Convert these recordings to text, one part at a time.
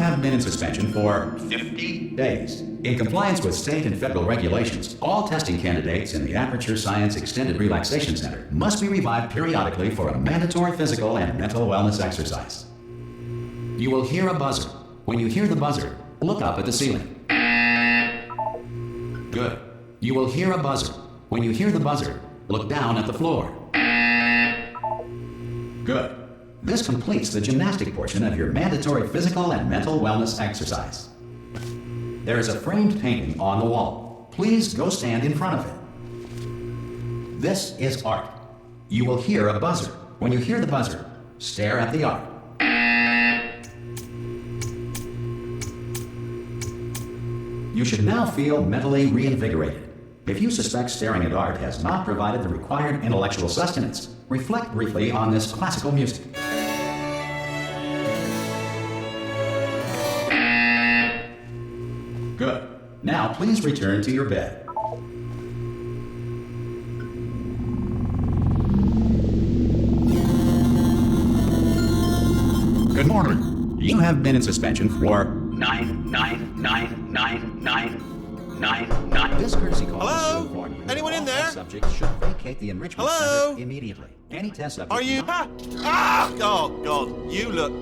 have been in suspension for 50 days. In compliance with state and federal regulations, all testing candidates in the Aperture Science Extended Relaxation Center must be revived periodically for a mandatory physical and mental wellness exercise. You will hear a buzzer. When you hear the buzzer, look up at the ceiling. Good. You will hear a buzzer. When you hear the buzzer, look down at the floor. Good. This completes the gymnastic portion of your mandatory physical and mental wellness exercise. There is a framed painting on the wall. Please go stand in front of it. This is art. You will hear a buzzer. When you hear the buzzer, stare at the art. You should now feel mentally reinvigorated. If you suspect staring at art has not provided the required intellectual sustenance, reflect briefly on this classical music. Good. Now please return to your bed. Good morning. You have been in suspension for 9999999. This courtesy call is to inform you. Anyone in there? All subjects should vacate the enrichment center immediately. Any test subject. Are you? Oh God! You look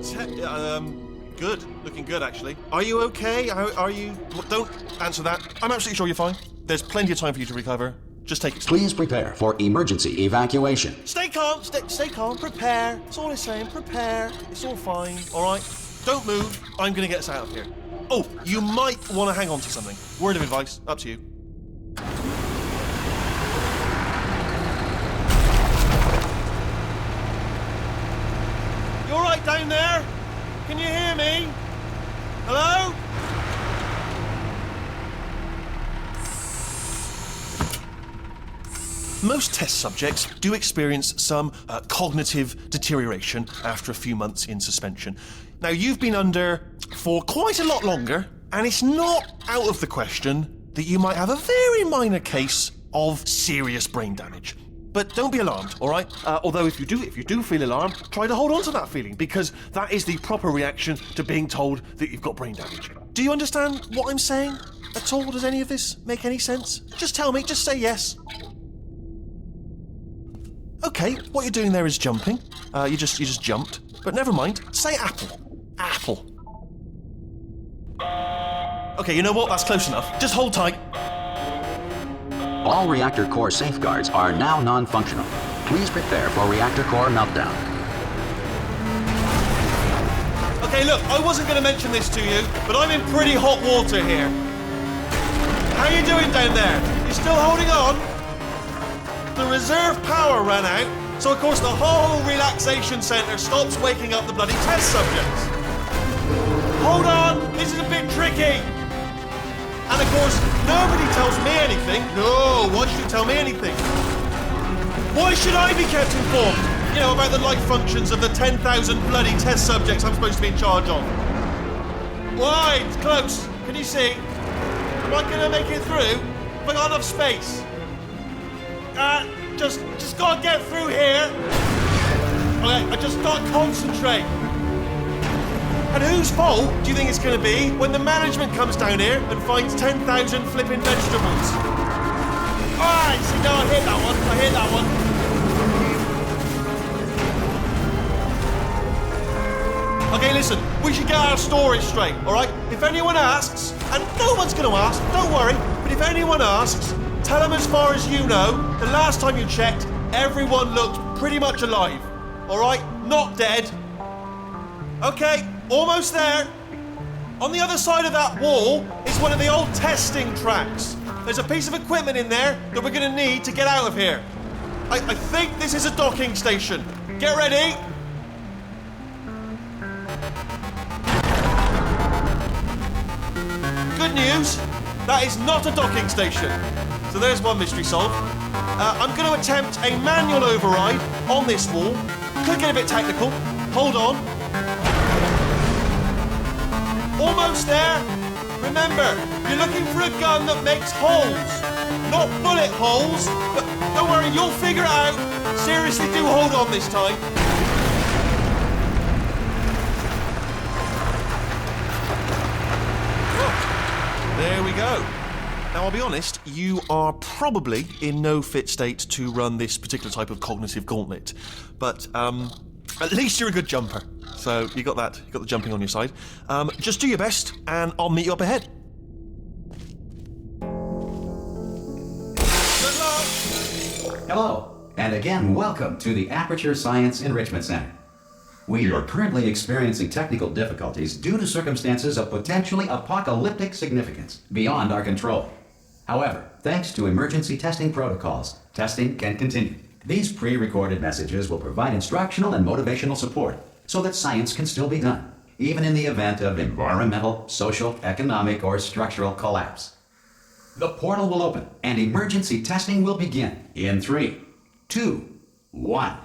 good. Looking good, actually. Are you okay? Are you? Don't answer that. I'm absolutely sure you're fine. There's plenty of time for you to recover. Just take it. Please prepare for emergency evacuation. Stay calm. Stay calm. Prepare. That's all I'm saying. Prepare. It's all fine. All right. Don't move. I'm gonna get us out of here. Oh, you might want to hang on to something. Word of advice. Up to you. You all right down there? Can you hear me? Hello? Most test subjects do experience some cognitive deterioration after a few months in suspension. Now, you've been under for quite a lot longer, and it's not out of the question that you might have a very minor case of serious brain damage. But don't be alarmed, all right? Although if you do feel alarmed, try to hold on to that feeling, because that is the proper reaction to being told that you've got brain damage. Do you understand what I'm saying at all? Does any of this make any sense? Just tell me, just say yes. Okay, what you're doing there is jumping. You just jumped. But never mind, say apple. Apple. Okay, you know what? That's close enough. Just hold tight. All reactor core safeguards are now non-functional. Please prepare for reactor core meltdown. Okay, look, I wasn't going to mention this to you, but I'm in pretty hot water here. How you doing down there? You still holding on? The reserve power ran out, so of course the whole relaxation centre stops waking up the bloody test subjects. Hold on, this is a bit tricky. And of course, nobody tells me anything. No, why should you tell me anything? Why should I be kept informed? You know, about the life functions of the 10,000 bloody test subjects I'm supposed to be in charge of. Why? It's close. Can you see? Am I going to make it through? Have I got enough space? Just gotta get through here. Okay, I just gotta concentrate. And whose fault do you think it's gonna be when the management comes down here and finds 10,000 flipping vegetables? Alright, see, no, I hit that one. Okay, listen, we should get our story straight, alright? If anyone asks, and no one's gonna ask, don't worry, but if anyone asks, tell them as far as you know, the last time you checked, everyone looked pretty much alive. Alright? Not dead. Okay, almost there. On the other side of that wall is one of the old testing tracks. There's a piece of equipment in there that we're gonna need to get out of here. I think this is a docking station. Get ready. Good news, that is not a docking station. So there's one mystery solved. I'm going to attempt a manual override on this wall. Could get a bit technical. Hold on. Almost there. Remember, you're looking for a gun that makes holes. Not bullet holes. But don't worry, you'll figure it out. Seriously, do hold on this time. There we go. Now, I'll be honest, you are probably in no fit state to run this particular type of cognitive gauntlet. But at least you're a good jumper. So you got that. You got the jumping on your side. Just do your best, and I'll meet you up ahead. Good luck. Hello, and again, welcome to the Aperture Science Enrichment Center. We are currently experiencing technical difficulties due to circumstances of potentially apocalyptic significance beyond our control. However, thanks to emergency testing protocols, testing can continue. These pre-recorded messages will provide instructional and motivational support so that science can still be done, even in the event of environmental, social, economic, or structural collapse. The portal will open and emergency testing will begin in 3, 2, 1.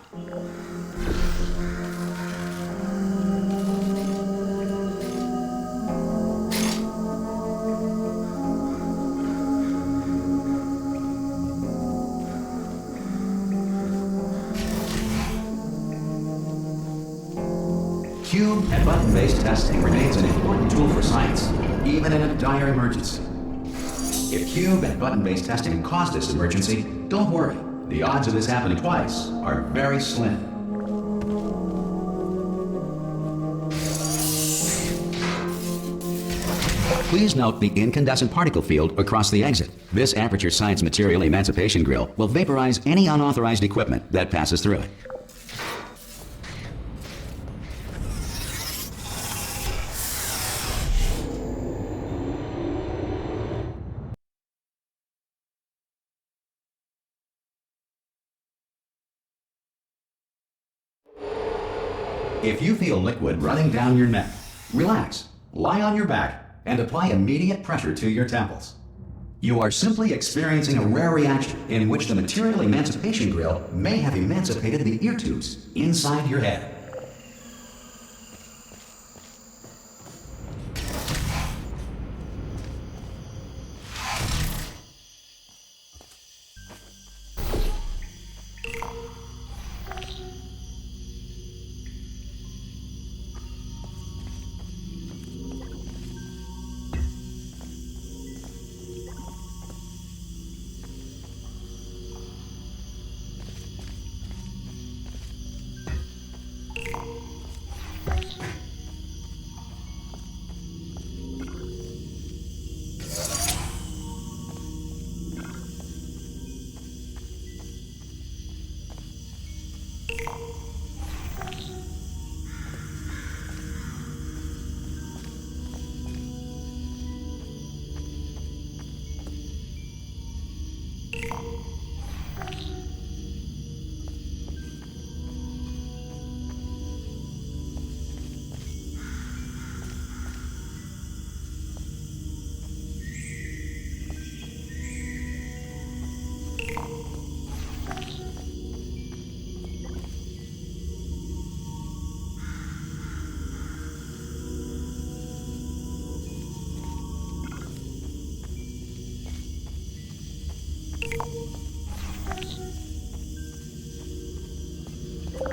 Cube and button-based testing remains an important tool for science, even in a dire emergency. If cube and button-based testing caused this emergency, don't worry. The odds of this happening twice are very slim. Please note the incandescent particle field across the exit. This Aperture Science Material Emancipation Grill will vaporize any unauthorized equipment that passes through it. If you feel liquid running down your neck, relax, lie on your back, and apply immediate pressure to your temples. You are simply experiencing a rare reaction in which the material emancipation grill may have emancipated the ear tubes inside your head.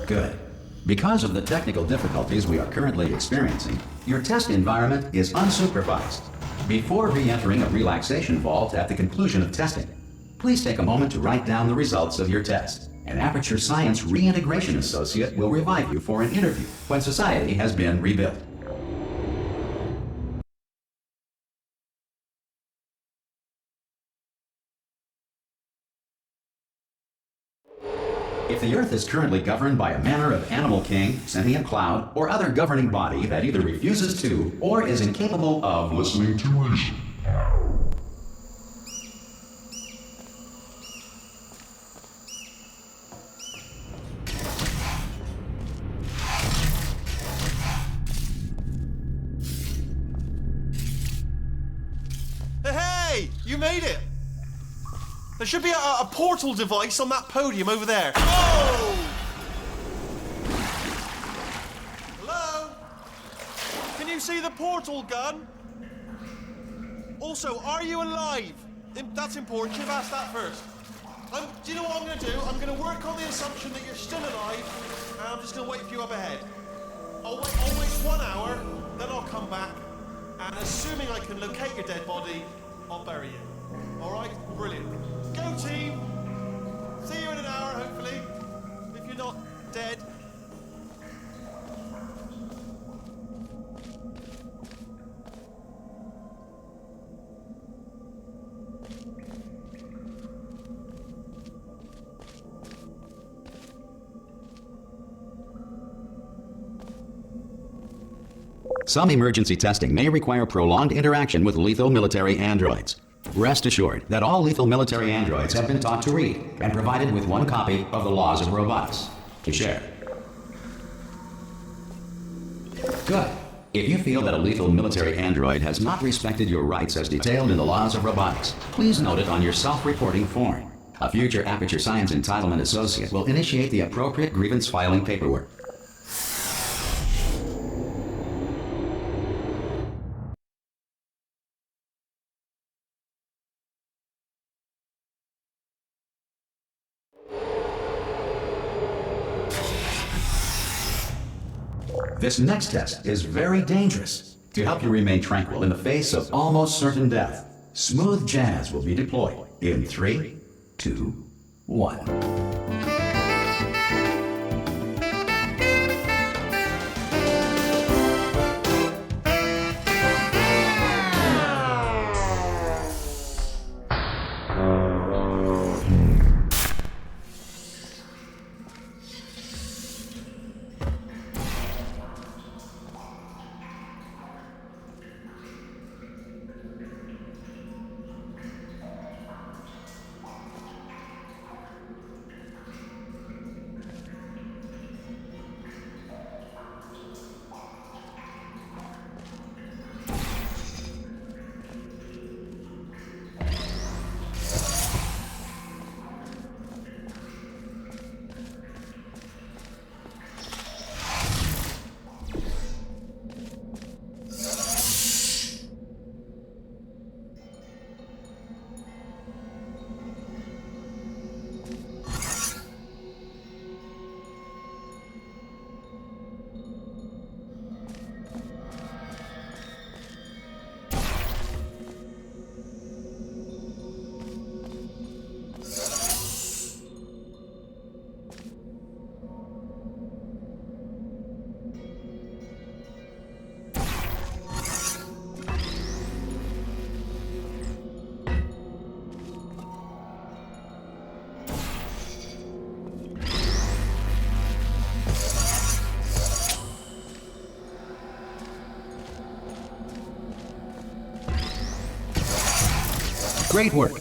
Good. Because of the technical difficulties we are currently experiencing, your test environment is unsupervised. Before re-entering a relaxation vault at the conclusion of testing, please take a moment to write down the results of your test. An Aperture Science Reintegration Associate will revive you for an interview when society has been rebuilt. If the Earth is currently governed by a manner of animal king, sentient cloud, or other governing body that either refuses to or is incapable of listening to reason, Hey! You made it! There should be a portal device on that podium over there. Oh! Hello? Can you see the portal gun? Also, are you alive? That's important. You should have asked that first. Do you know what I'm going to do? I'm going to work on the assumption that you're still alive, and I'm just going to wait for you up ahead. I'll wait 1 hour, then I'll come back, And assuming I can locate your dead body, I'll bury you. Alright? Brilliant. Go team! See you in an hour, hopefully. If you're not dead. Some emergency testing may require prolonged interaction with lethal military androids. Rest assured that all lethal military androids have been taught to read and provided with one copy of the Laws of Robotics to share. Good. If you feel that a lethal military android has not respected your rights as detailed in the Laws of Robotics, please note it on your self-reporting form. A future Aperture Science Entitlement Associate will initiate the appropriate grievance filing paperwork. This next test is very dangerous. To help you remain tranquil in the face of almost certain death, smooth jazz will be deployed in 3, 2, 1. Great work!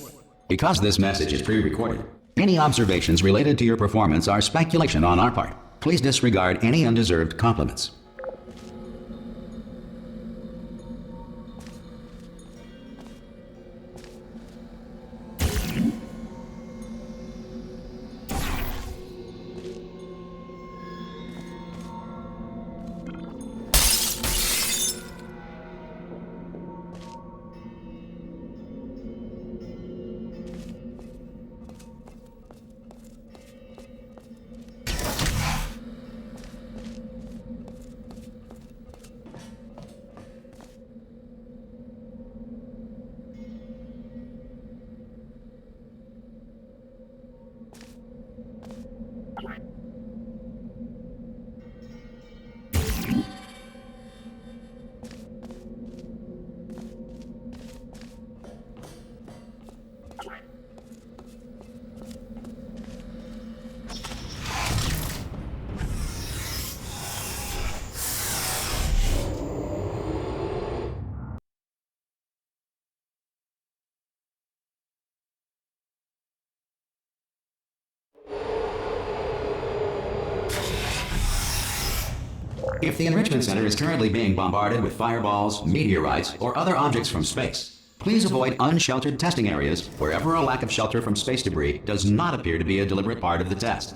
Because this message is pre-recorded, any observations related to your performance are speculation on our part. Please disregard any undeserved compliments. If the Enrichment Center is currently being bombarded with fireballs, meteorites, or other objects from space, please avoid unsheltered testing areas wherever a lack of shelter from space debris does not appear to be a deliberate part of the test.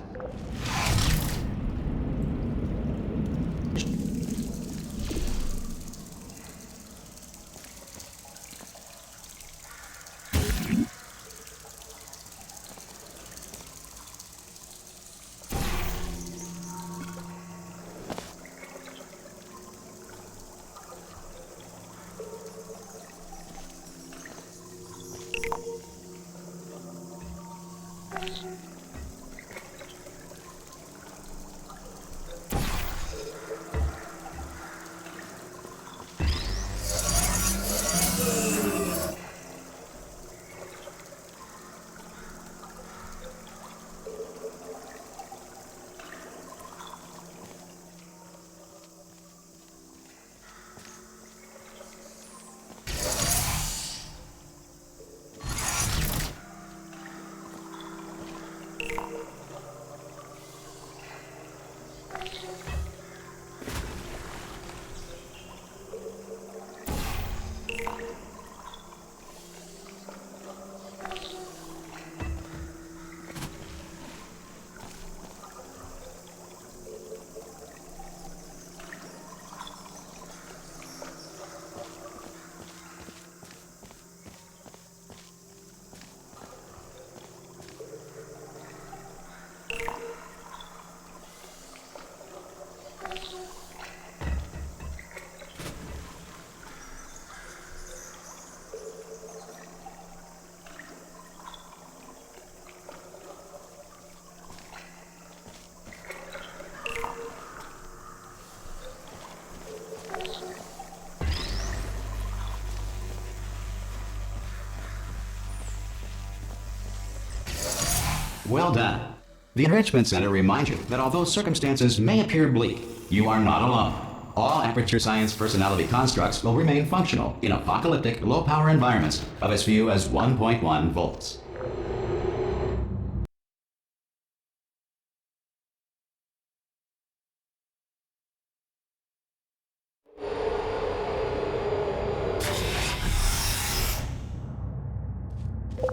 Well done. The Enrichment Center reminds you that although circumstances may appear bleak, you are not alone. All Aperture Science personality constructs will remain functional in apocalyptic, low-power environments of as few as 1.1 volts.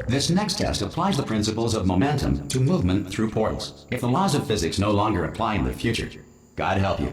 This next test applies the principles of momentum to movement through portals. If the laws of physics no longer apply in the future, God help you.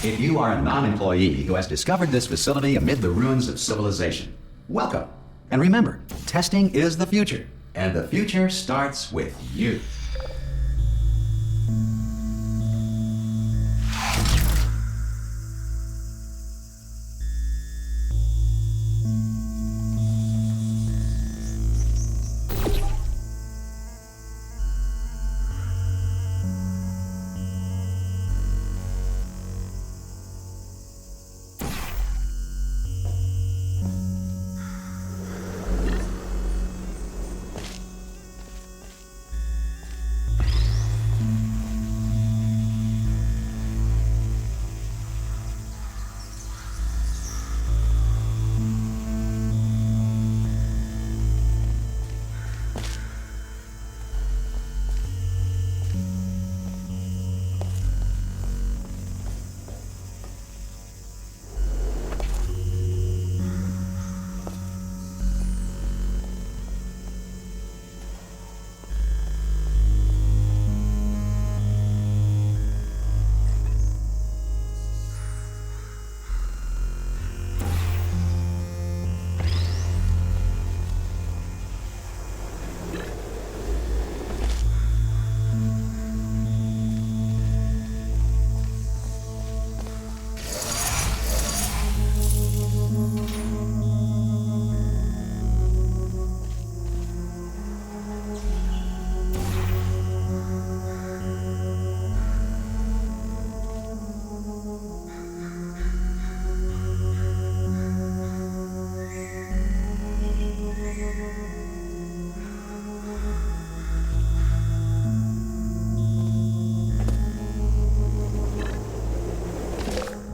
If you are a non-employee who has discovered this facility amid the ruins of civilization, welcome. And remember, testing is the future, and the future starts with you.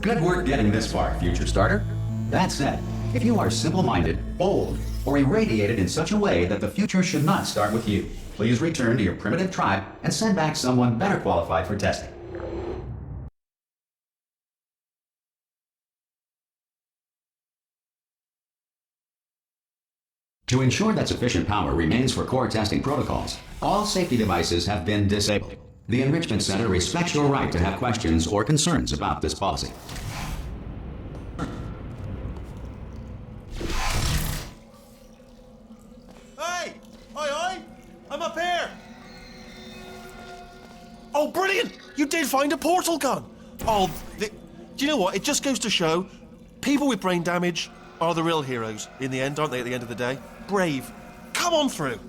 Good work getting this far, future starter. That said, if you are simple-minded, bold, or irradiated in such a way that the future should not start with you, please return to your primitive tribe and send back someone better qualified for testing. To ensure that sufficient power remains for core testing protocols, all safety devices have been disabled. The Enrichment Center respects your right to have questions or concerns about this policy. Hey! Oi! I'm up here! Oh, brilliant! You did find a portal gun! Oh, do you know what? It just goes to show People with brain damage are the real heroes in the end, aren't they, at the end of the day? Brave. Come on through.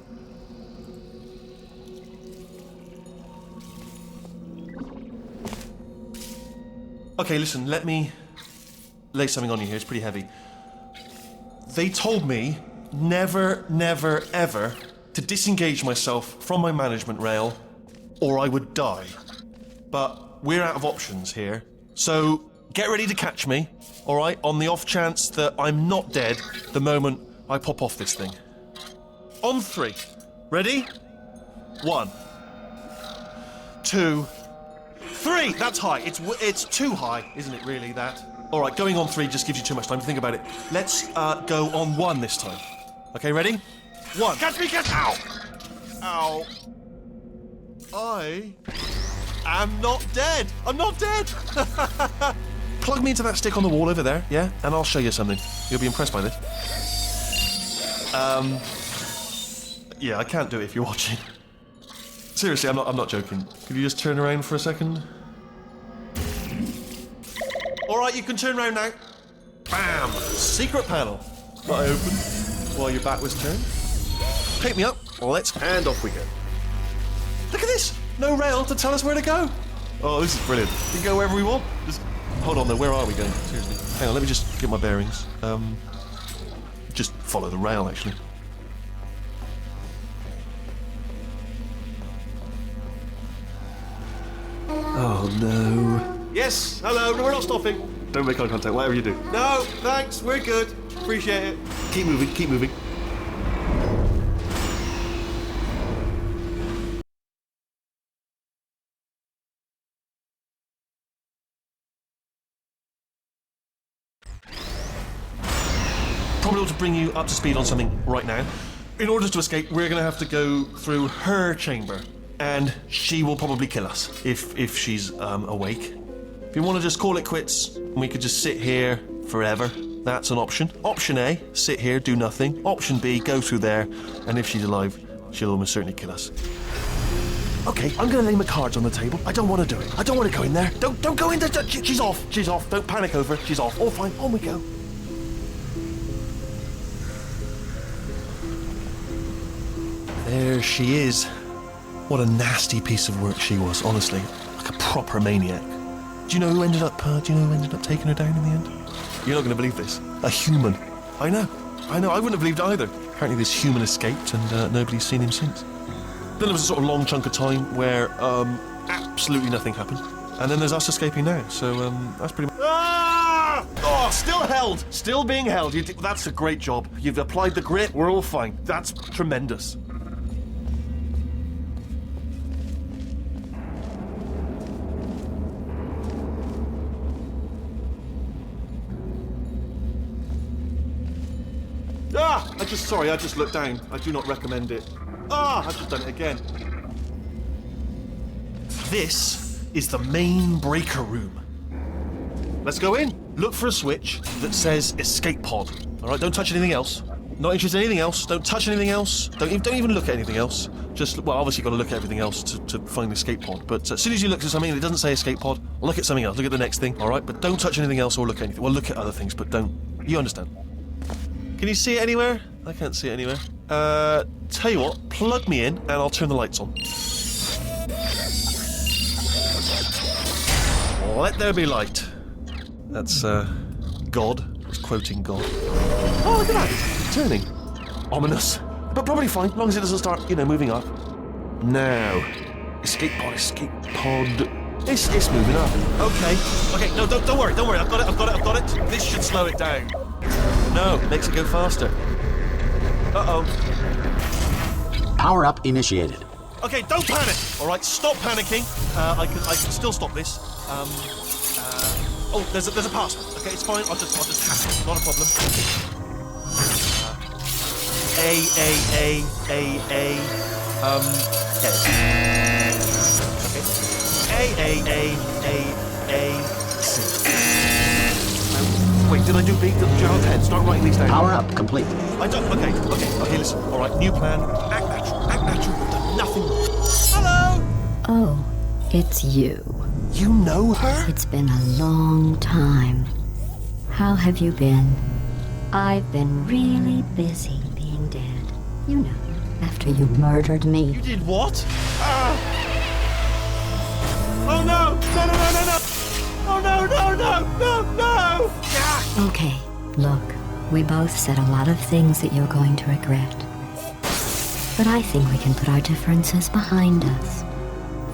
Okay, listen, let me lay something on you here. It's pretty heavy. They told me never, never, ever to disengage myself from my management rail or I would die. But we're out of options here. So get ready to catch me, all right, on the off chance that I'm not dead the moment I pop off this thing. On 3. Ready? 1, 2, 3. That's high. It's too high, isn't it, really, that? All right, going on 3 just gives you too much time to think about it. Let's go on 1 this time. Okay, ready? 1. Catch me, catch... Ow! Ow. I am not dead. I'm not dead. Plug me into that stick on the wall over there, yeah? And I'll show you something. You'll be impressed by this. Yeah, I can't do it if you're watching. Seriously, I'm not joking. Could you just turn around for a second? All right, you can turn around now. Bam! Secret panel. That I opened while your back was turned. Pick me up. Let's hand off we go. Look at this. No rail to tell us where to go. Oh, this is brilliant. We can go wherever we want. Just hold on though. Where are we going? Seriously. Hang on. Let me just get my bearings. Just follow the rail, actually. Oh no. Yes, hello, no, we're not stopping. Don't make eye contact, whatever you do. No, thanks, we're good. Appreciate it. Keep moving, keep moving. Probably ought to bring you up to speed on something right now. In order to escape, we're going to have to go through her chamber. And she will probably kill us if she's awake. If you want to just call it quits, and we could just sit here forever, that's an option. Option A, sit here, do nothing. Option B, go through there, and if she's alive, she'll almost certainly kill us. Okay, I'm going to lay my cards on the table. I don't want to do it. I don't want to go in there. Don't go in there. She's off. She's off. Don't panic over her. She's off. All fine. On we go. There she is. What a nasty piece of work she was, honestly. Like a proper maniac. Do you know who ended up taking her down in the end? You're not going to believe this. A human. I know. I wouldn't have believed it either. Apparently this human escaped and nobody's seen him since. Then there was a sort of long chunk of time where absolutely nothing happened. And then there's us escaping now, so that's pretty much... Ah! Oh, still held. Still being held. That's a great job. You've applied the grit. We're all fine. That's tremendous. I just looked down. I do not recommend it. I've just done it again. This is the main breaker room. Let's go in. Look for a switch that says escape pod. All right, don't touch anything else. Not interested in anything else. Don't touch anything else. Don't even look at anything else. Just, well, obviously you've got to look at everything else to find the escape pod. But as soon as you look at something that doesn't say escape pod, look at something else. Look at the next thing, all right? But don't touch anything else or look at anything. Well, look at other things, but don't. You understand. Can you see it anywhere? I can't see it anywhere. Tell you what, plug me in and I'll turn the lights on. Let there be light. That's, God. I was quoting God. Oh, look at that. It's turning. Ominous. But probably fine, as long as it doesn't start, moving up. Now. Escape pod. It's moving up. Okay, no, don't worry. I've got it. This should slow it down. No, makes it go faster. Uh-oh. Power up initiated. Okay, don't panic. All right, stop panicking. I can still stop this. Oh, there's a password. Okay, it's fine. I'll just hack it. Not a problem. A. Okay. C. Wait, did I do B? Did you have a pen? Start writing these down. Power up complete. I don't. Okay, listen. All right, new plan. Act natural. We've done nothing wrong. Hello! Oh, it's you. You know her? It's been a long time. How have you been? I've been really busy being dead. You know, after you murdered me. You did what? Oh no! No, no, no, no, no! Oh no, no, no, no, no! Ah! Okay, look, we both said a lot of things that you're going to regret. But I think we can put our differences behind us.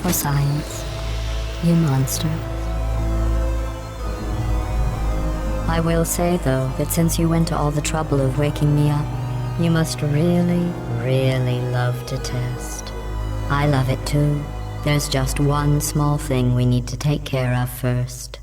For science, you monster. I will say, though, that since you went to all the trouble of waking me up, you must really, really love to test. I love it too. There's just one small thing we need to take care of first.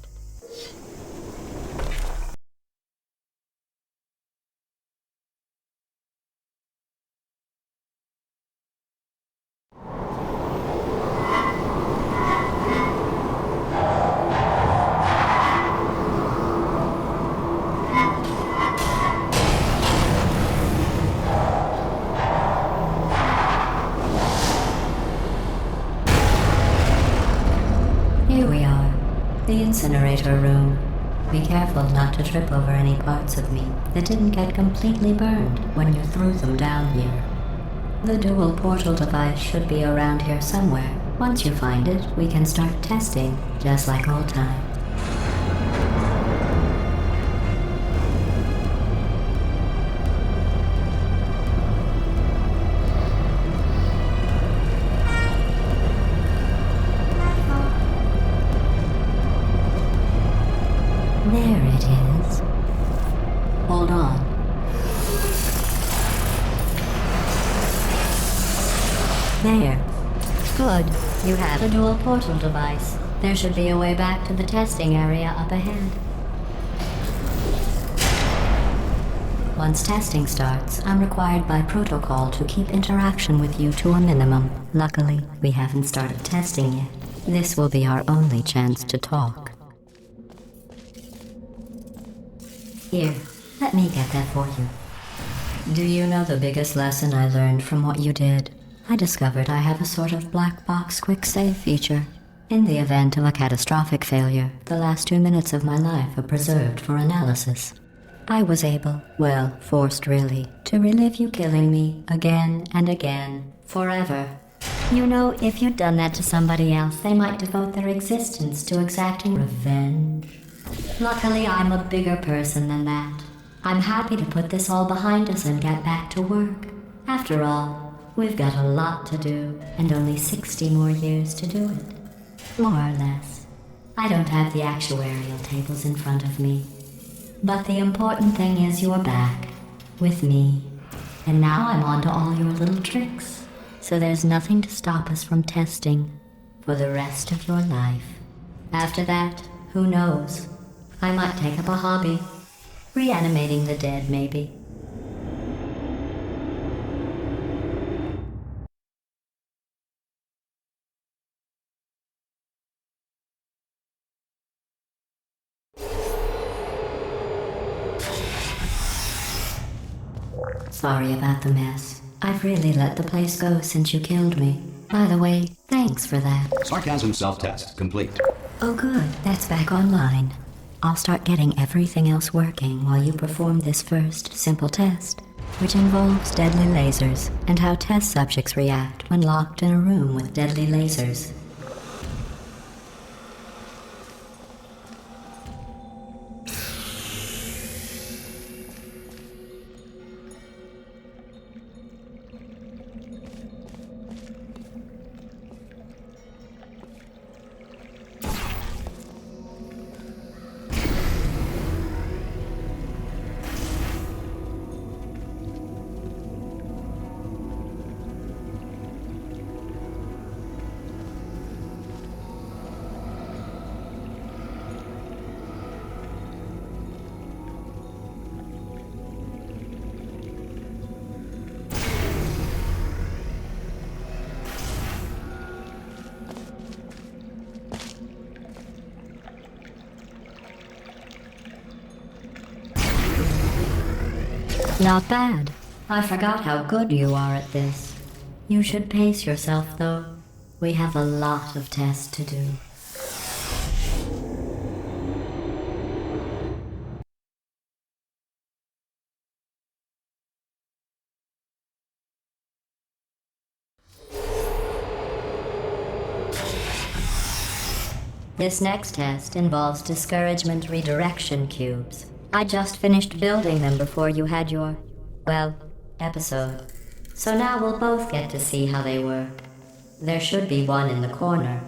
Here we are, the incinerator room. Be careful not to trip over any parts of me that didn't get completely burned when you threw them down here. The dual portal device should be around here somewhere. Once you find it, we can start testing, just like old times. There it is. Hold on. There. Good. You have a dual portal device. There should be a way back to the testing area up ahead. Once testing starts, I'm required by protocol to keep interaction with you to a minimum. Luckily, we haven't started testing yet. This will be our only chance to talk. Here, let me get that for you. Do you know the biggest lesson I learned from what you did? I discovered I have a sort of black box quick save feature. In the event of a catastrophic failure, the last 2 minutes of my life are preserved for analysis. I was able, well, forced really, to relive you killing me again and again, forever. You know, if you'd done that to somebody else, they might devote their existence to exacting revenge. Luckily, I'm a bigger person than that. I'm happy to put this all behind us and get back to work. After all, we've got a lot to do, and only 60 more years to do it. More or less. I don't have the actuarial tables in front of me. But the important thing is you're back, with me. And now I'm on to all your little tricks. So there's nothing to stop us from testing for the rest of your life. After that, who knows? I might take up a hobby. Reanimating the dead, maybe. Sorry about the mess. I've really let the place go since you killed me. By the way, thanks for that. Sarcasm self-test complete. Oh good, that's back online. I'll start getting everything else working while you perform this first, simple test, which involves deadly lasers and how test subjects react when locked in a room with deadly lasers. Not bad. I forgot how good you are at this. You should pace yourself, though. We have a lot of tests to do. This next test involves discouragement redirection cubes. I just finished building them before you had your, well, episode. So now we'll both get to see how they work. There should be one in the corner.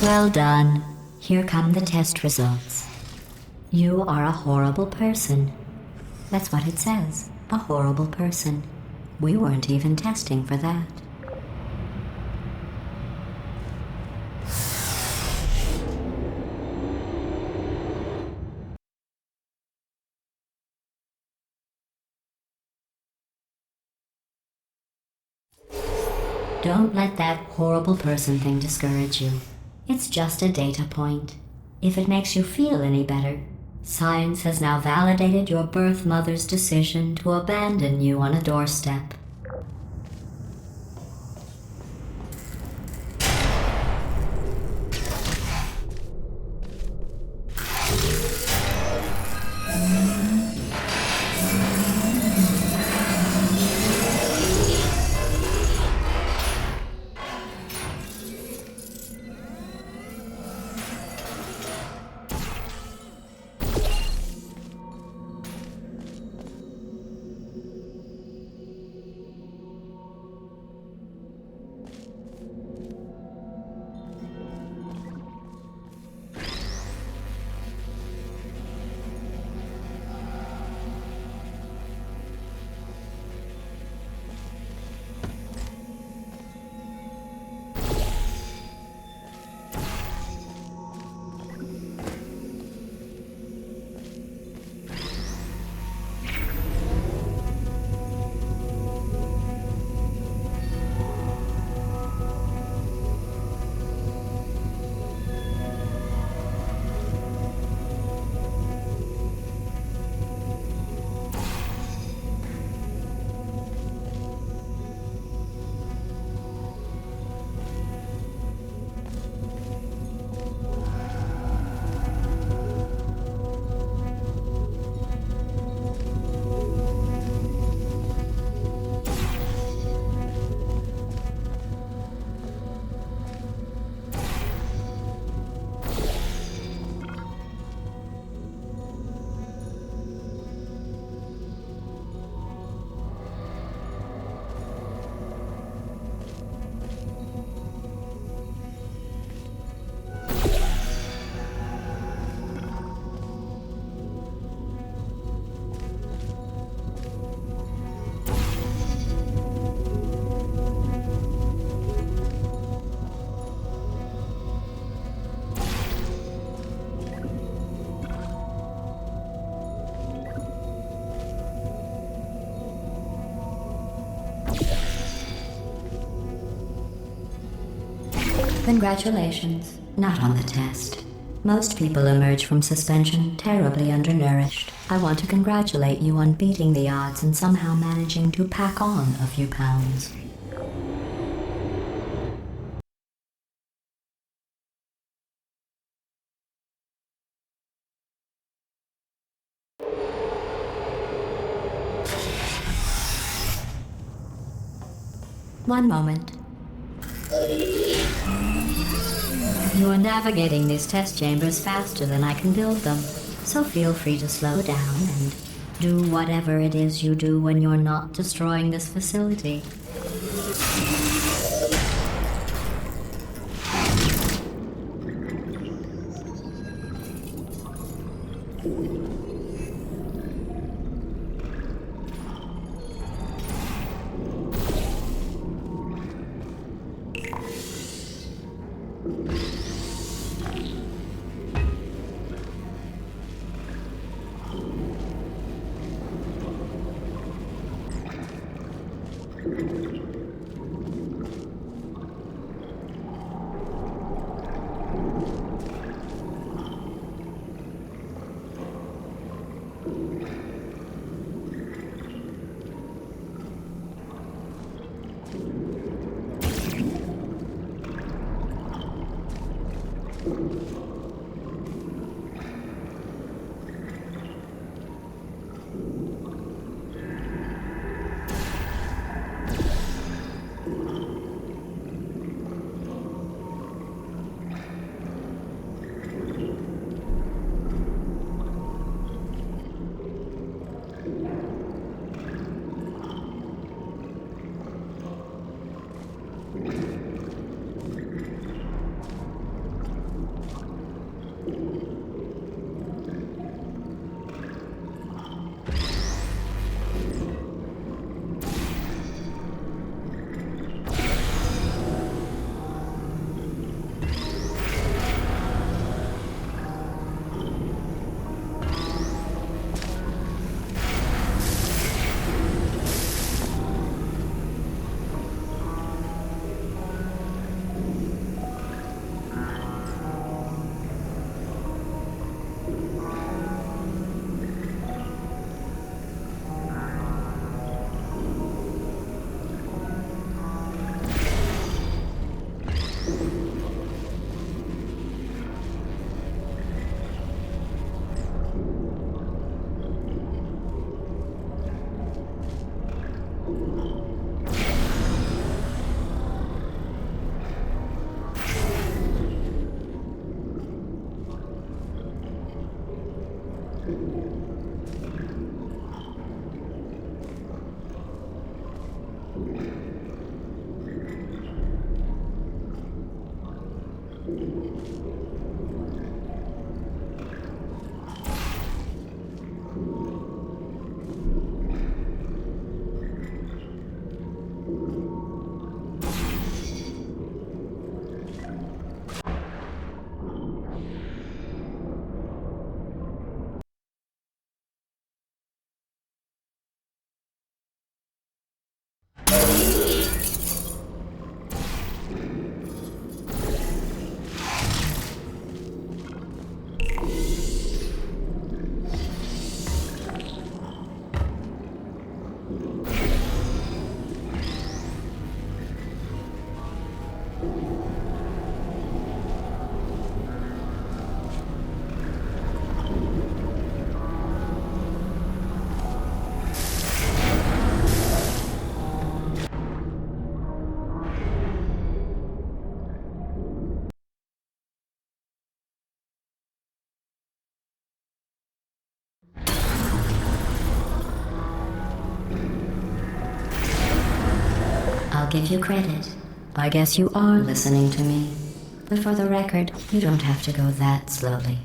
Well done. Here come the test results. You are a horrible person. That's what it says. A horrible person. We weren't even testing for that. Don't let that horrible person thing discourage you. It's just a data point. If it makes you feel any better, science has now validated your birth mother's decision to abandon you on a doorstep. Congratulations. Not on the test. Most people emerge from suspension terribly undernourished. I want to congratulate you on beating the odds and somehow managing to pack on a few pounds. One moment. You are navigating these test chambers faster than I can build them, so feel free to slow down and do whatever it is you do when you're not destroying this facility. I'll give you credit. I guess you are listening to me. But for the record, you don't have to go that slowly.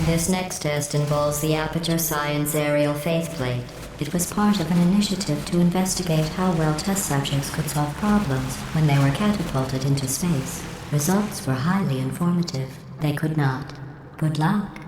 This next test involves the Aperture Science aerial faceplate. It was part of an initiative to investigate how well test subjects could solve problems when they were catapulted into space. Results were highly informative. They could not. Good luck.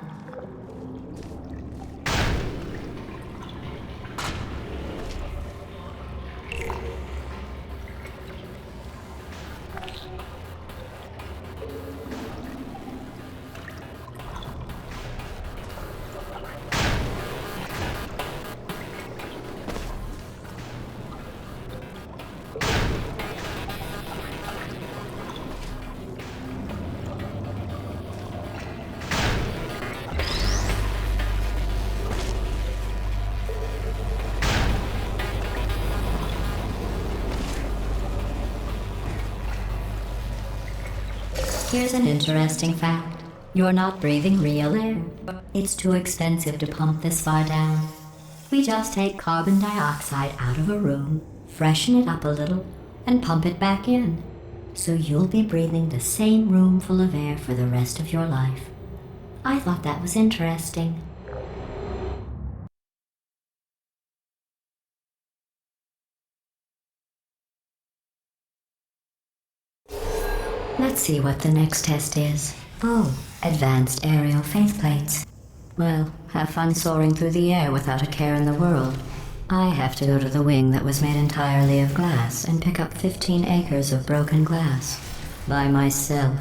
Here's an interesting fact. You're not breathing real air. It's too expensive to pump this far down. We just take carbon dioxide out of a room, freshen it up a little, and pump it back in. So you'll be breathing the same room full of air for the rest of your life. I thought that was interesting. Let's see what the next test is. Oh, advanced aerial faceplates. Well, have fun soaring through the air without a care in the world. I have to go to the wing that was made entirely of glass and pick up 15 acres of broken glass. By myself.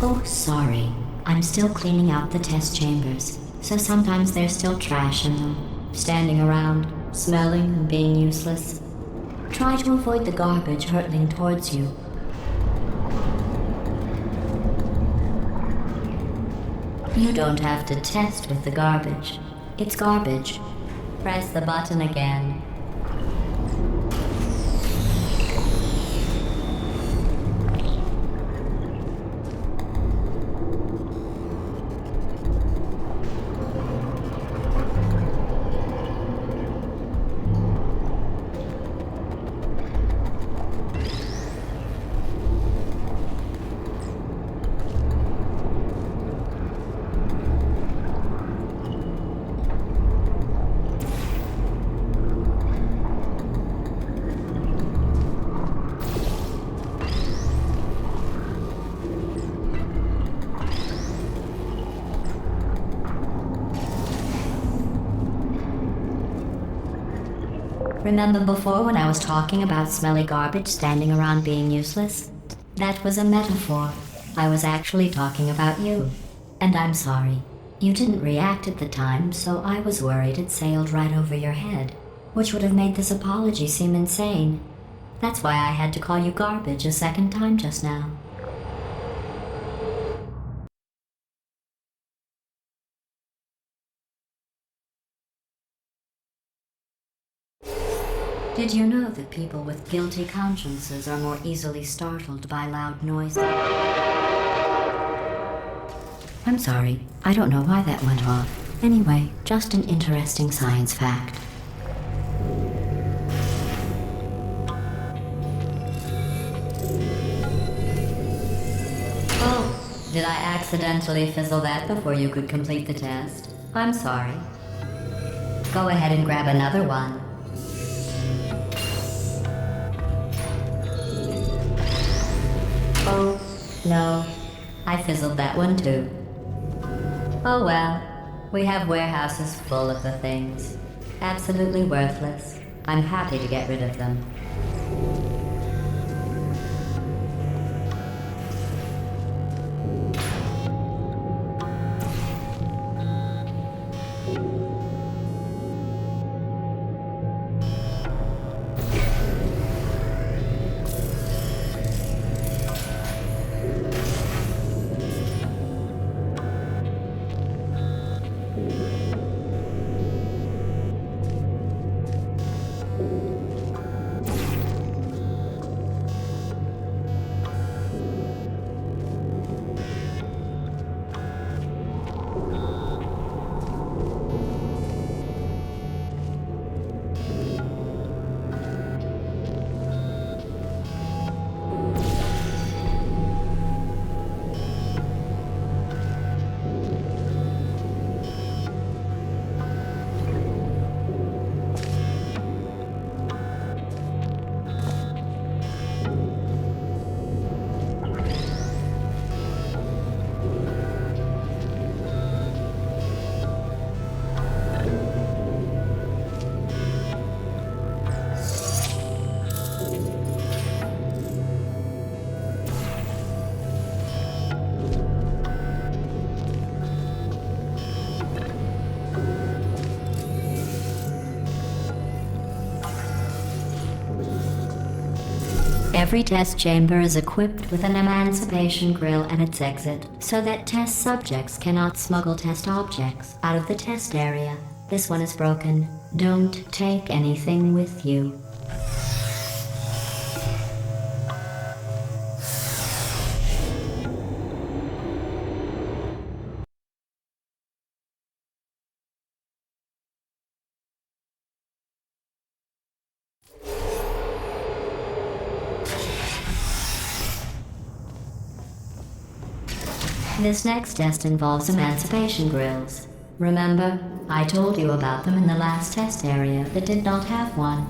Oh, sorry. I'm still cleaning out the test chambers, so sometimes there's still trash in them, standing around, smelling and being useless. Try to avoid the garbage hurtling towards you. You don't have to test with the garbage. It's garbage. Press the button again. Remember before when I was talking about smelly garbage standing around being useless? That was a metaphor. I was actually talking about you. And I'm sorry. You didn't react at the time, so I was worried it sailed right over your head, which would have made this apology seem insane. That's why I had to call you garbage a second time just now. Did you know that people with guilty consciences are more easily startled by loud noises? I'm sorry, I don't know why that went off. Anyway, just an interesting science fact. Oh, did I accidentally fizzle that before you could complete the test? I'm sorry. Go ahead and grab another one. Oh, no. I fizzled that one too. Oh well. We have warehouses full of the things. Absolutely worthless. I'm happy to get rid of them. Every test chamber is equipped with an emancipation grill at its exit, so that test subjects cannot smuggle test objects out of the test area. This one is broken. Don't take anything with you. This next test involves emancipation grills. Remember, I told you about them in the last test area that did not have one.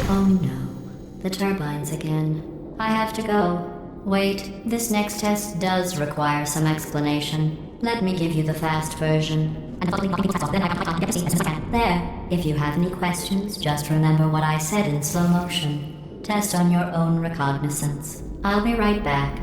Oh no, the turbines again. I have to go. Wait, this next test does require some explanation. Let me give you the fast version. There. If you have any questions, just remember what I said in slow motion. Test on your own recognizance. I'll be right back.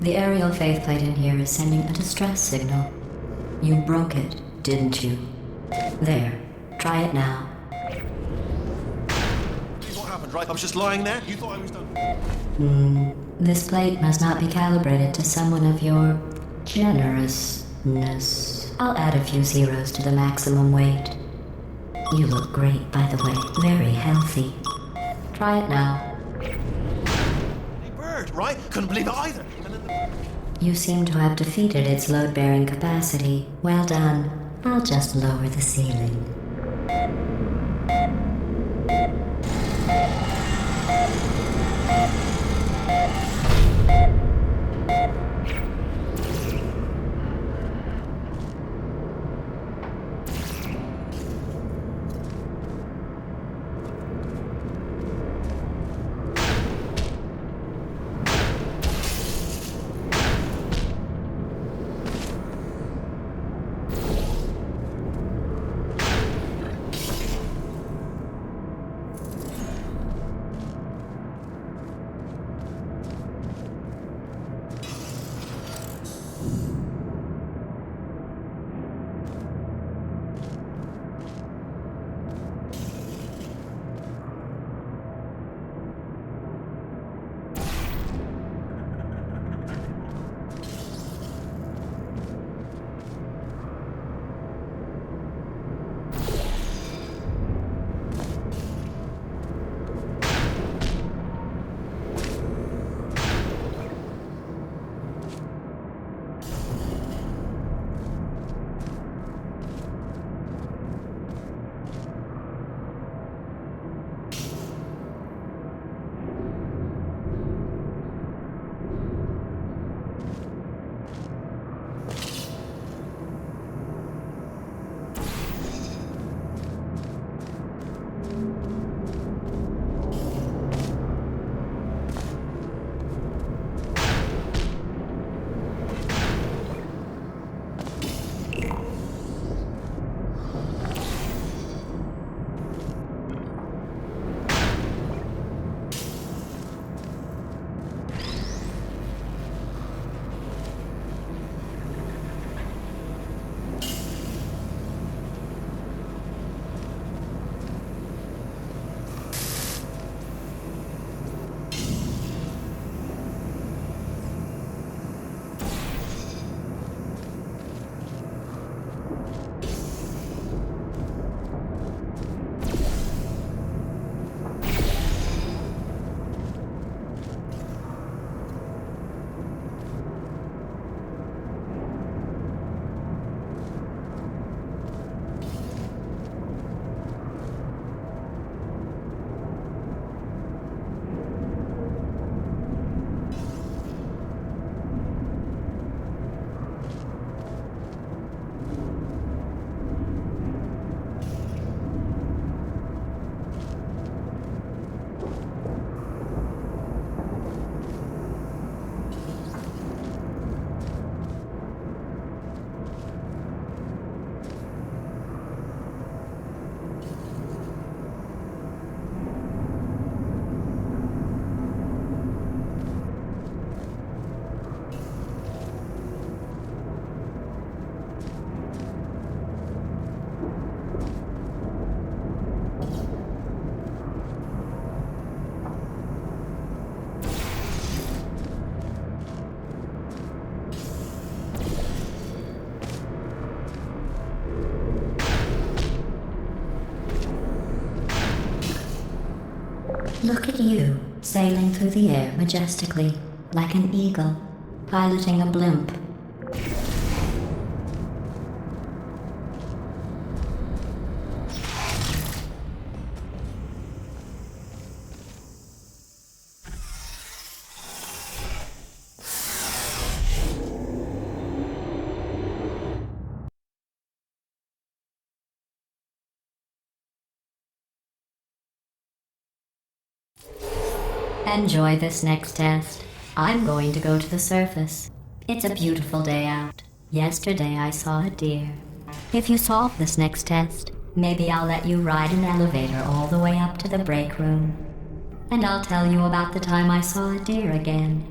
The aerial faceplate in here is sending a distress signal. You broke it, didn't you? There. Try it now. What happened, right? I was just lying there. You thought I was done. This plate must not be calibrated to someone of your generousness. I'll add a few zeros to the maximum weight. You look great, by the way. Very healthy. Try it now. Hey, bird, right? Couldn't believe it either. And then You seem to have defeated its load-bearing capacity. Well done. I'll just lower the ceiling. Look at you, sailing through the air majestically, like an eagle, piloting a blimp. Enjoy this next test. I'm going to go to the surface. It's a beautiful day out. Yesterday I saw a deer. If you solve this next test, maybe I'll let you ride an elevator all the way up to the break room. And I'll tell you about the time I saw a deer again.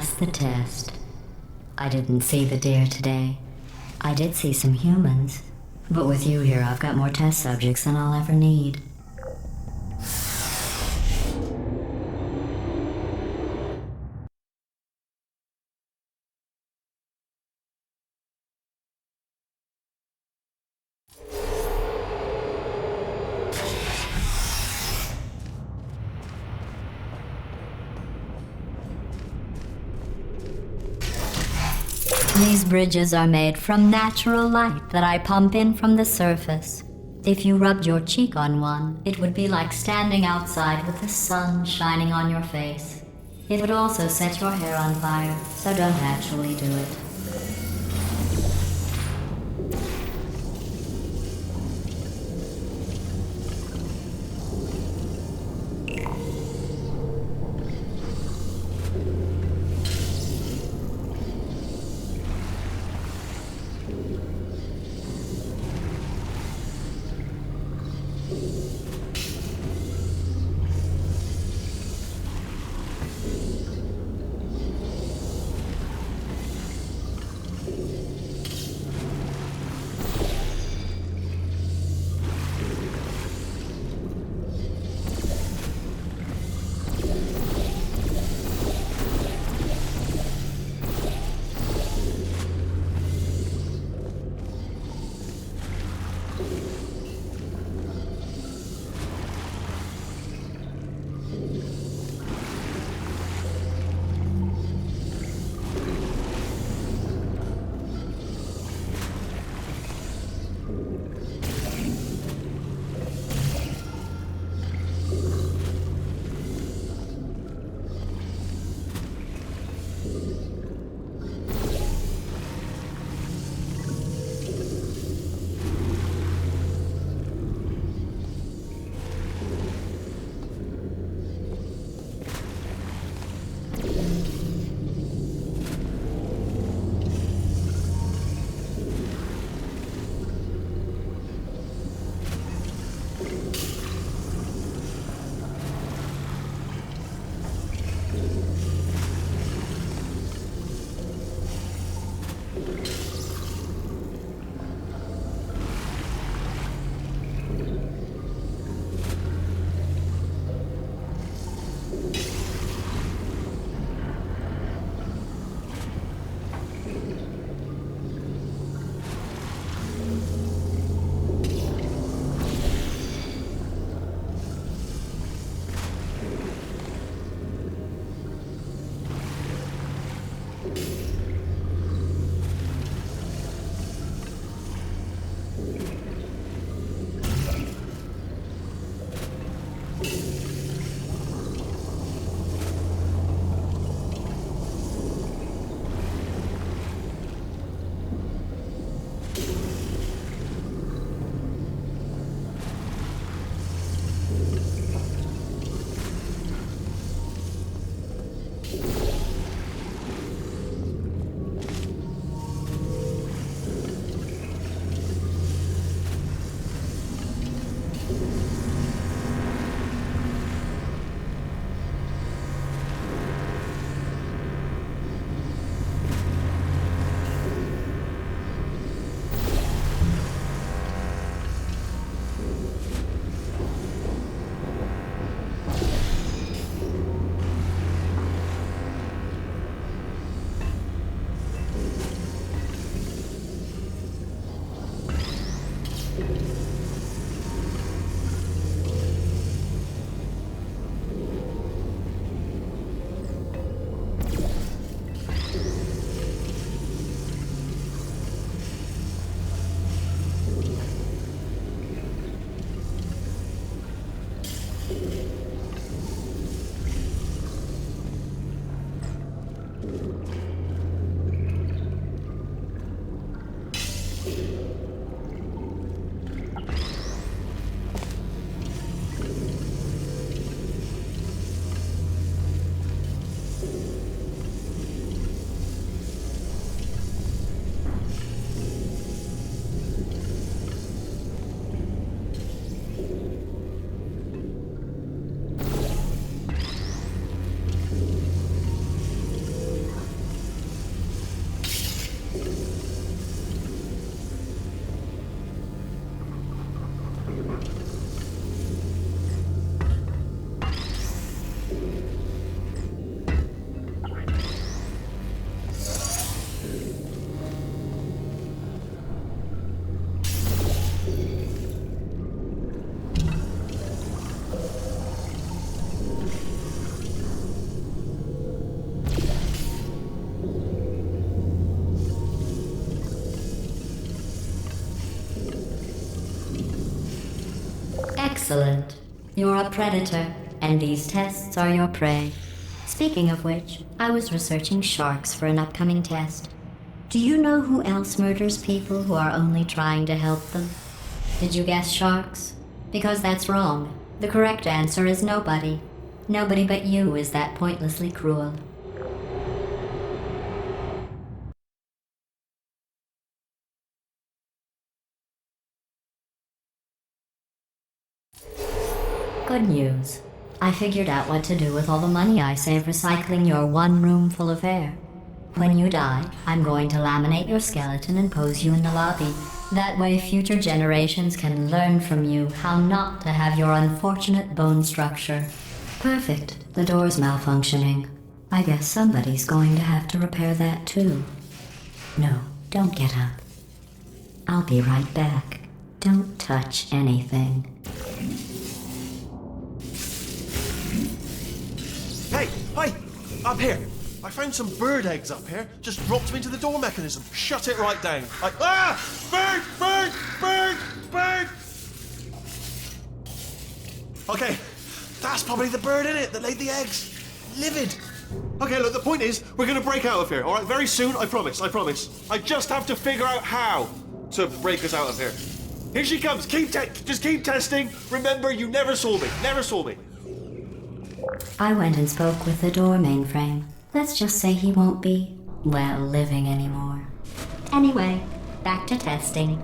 passed the test. I didn't see the deer today. I did see some humans. But with you here, I've got more test subjects than I'll ever need. These bridges are made from natural light that I pump in from the surface. If you rubbed your cheek on one, it would be like standing outside with the sun shining on your face. It would also set your hair on fire, so don't actually do it. Excellent. You're a predator, and these tests are your prey. Speaking of which, I was researching sharks for an upcoming test. Do you know who else murders people who are only trying to help them? Did you guess sharks? Because that's wrong. The correct answer is nobody. Nobody but you is that pointlessly cruel. Good news. I figured out what to do with all the money I save recycling your one room full of air. When you die, I'm going to laminate your skeleton and pose you in the lobby. That way future generations can learn from you how not to have your unfortunate bone structure. Perfect. The door's malfunctioning. I guess somebody's going to have to repair that too. No, don't get up. I'll be right back. Don't touch anything. Hey, hi! Up here! I found some bird eggs up here. Just dropped them into the door mechanism. Shut it right down. Bird! Bird! Bird! Bird! Okay, that's probably the bird in it that laid the eggs. Livid. Okay, look, the point is, we're gonna break out of here, alright? Very soon, I promise, I promise. I just have to figure out how to break us out of here. Here she comes. Just keep testing. Remember, you never saw me. Never saw me. I went and spoke with the door mainframe. Let's just say he won't be, well, living anymore. Anyway, back to testing.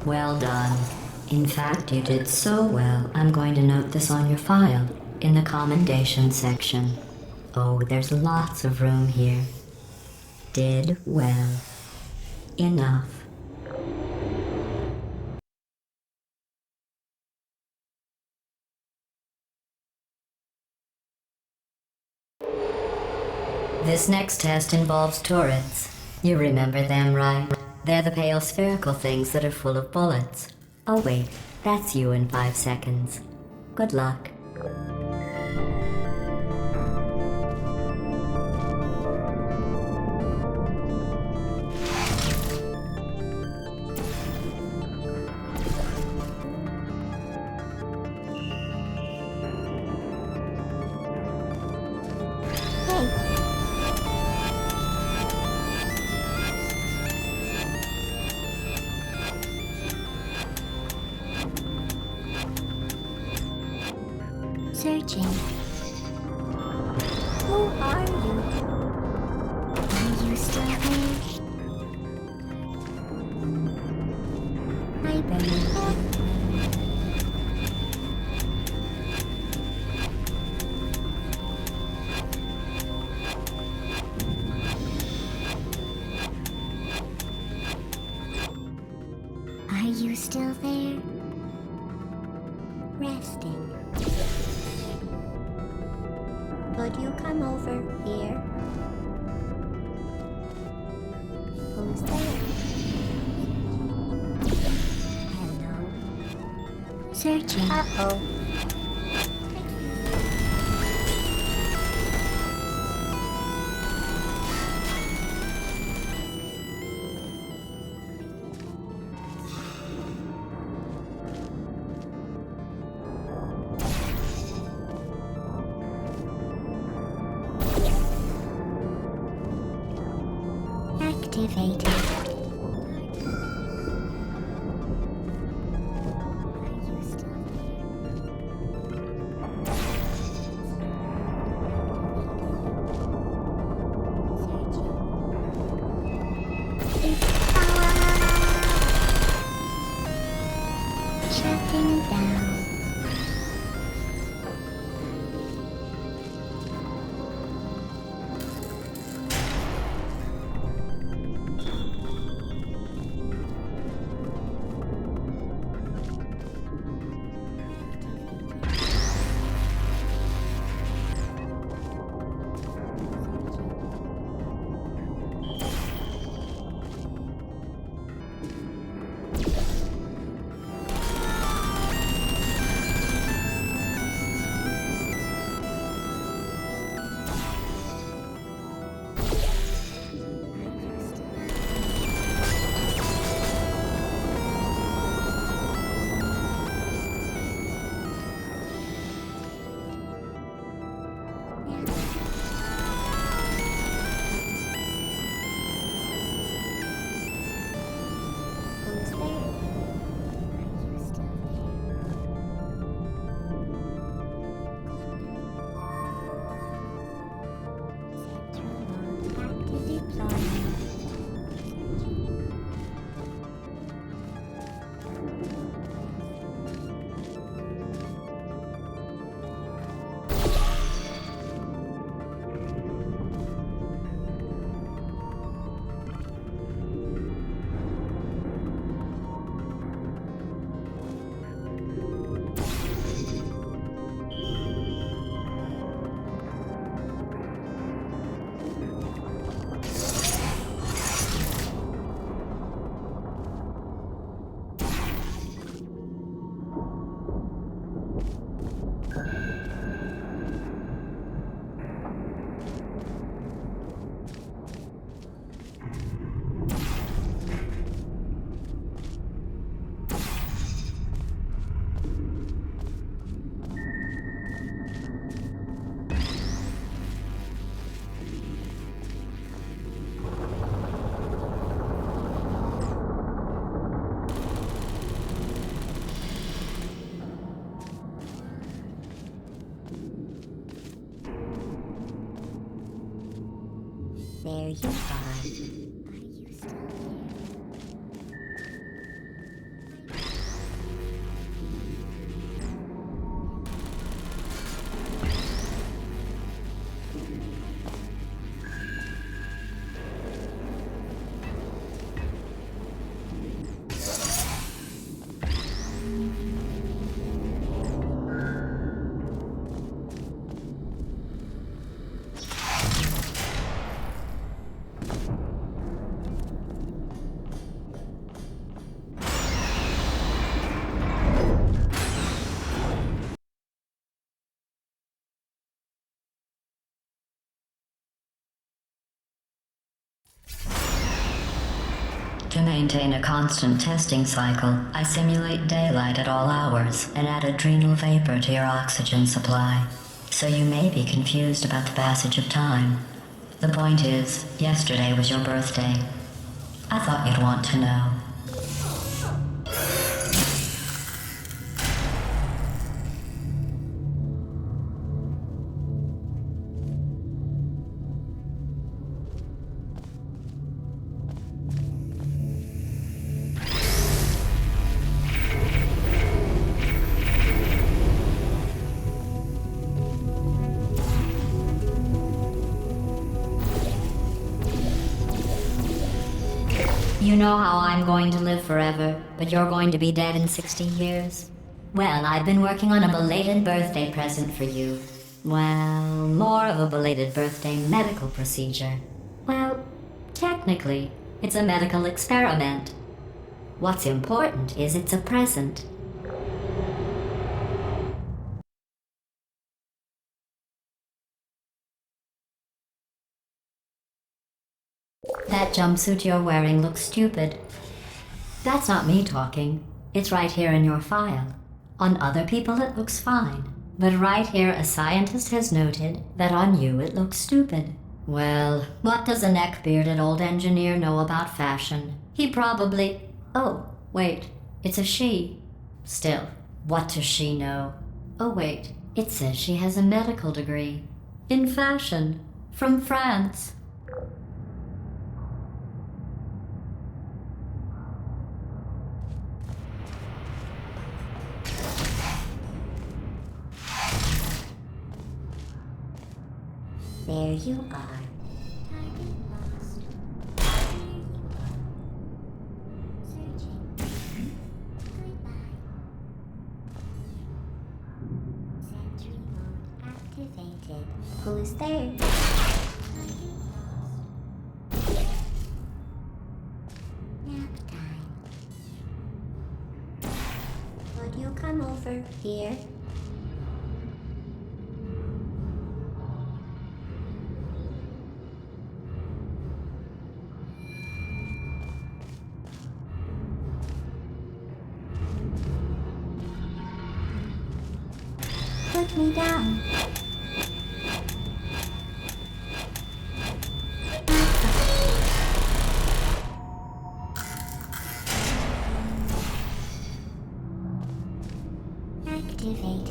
Well done. In fact, you did so well, I'm going to note this on your file, in the commendation section. Oh, there's lots of room here. Did well. Enough. This next test involves turrets. You remember them, right? They're the pale spherical things that are full of bullets. Oh wait, that's you in 5 seconds. Good luck. Searching. Who are you? Are you still there? Hibernating. Are you still there? Resting. Could you come over here? Who's there? Hello. Searching. Uh-oh. Activated. Shutting down. There you are. Are you still there? To maintain a constant testing cycle, I simulate daylight at all hours and add adrenal vapor to your oxygen supply. So you may be confused about the passage of time. The point is, yesterday was your birthday. I thought you'd want to know. You know how I'm going to live forever, but you're going to be dead in 60 years? Well, I've been working on a belated birthday present for you. Well, more of a belated birthday medical procedure. Well, technically, it's a medical experiment. What's important is it's a present. That jumpsuit you're wearing looks stupid. That's not me talking. It's right here in your file. On other people it looks fine. But right here a scientist has noted that on you it looks stupid. Well, what does a neck-bearded old engineer know about fashion? He probably... Oh, wait, it's a she. Still, what does she know? Oh wait, it says she has a medical degree. In fashion. From France. There you are. Target lost. There you are. Searching. Goodbye. Sentry mode activated. Who's there? Target lost. Nap time. Would you come over here? Put me down. Activated.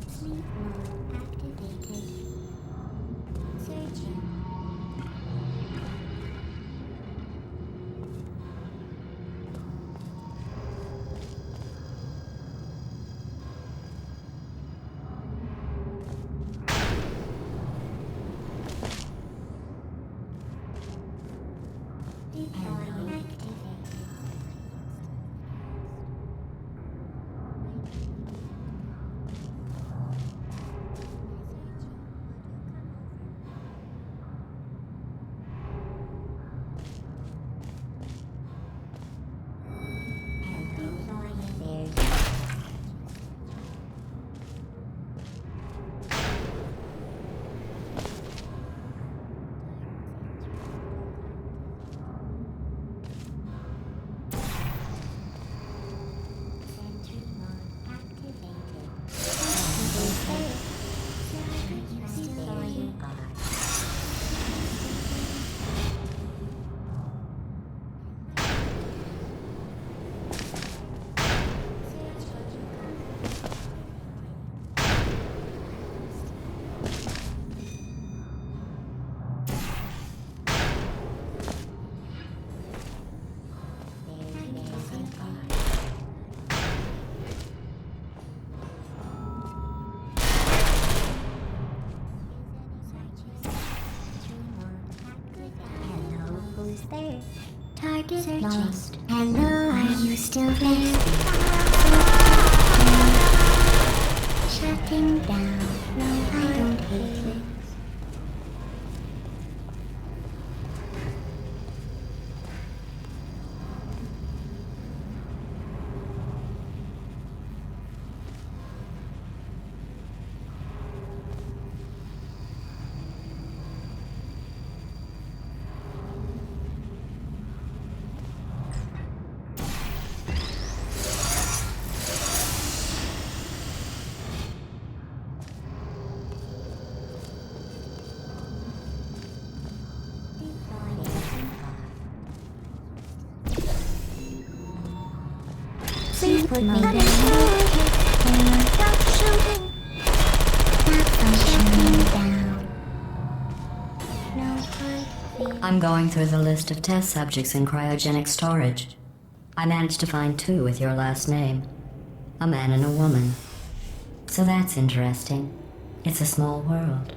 Sleep mode activated. Searching. Deploy activated. Who's there? Target lost. Hello, are you still there? Shutting down. No, I don't hate it. Please put me down. Stop shooting. Stop shooting down. No hard. I'm going through the list of test subjects in cryogenic storage. I managed to find 2 with your last name. A man and a woman. So that's interesting. It's a small world.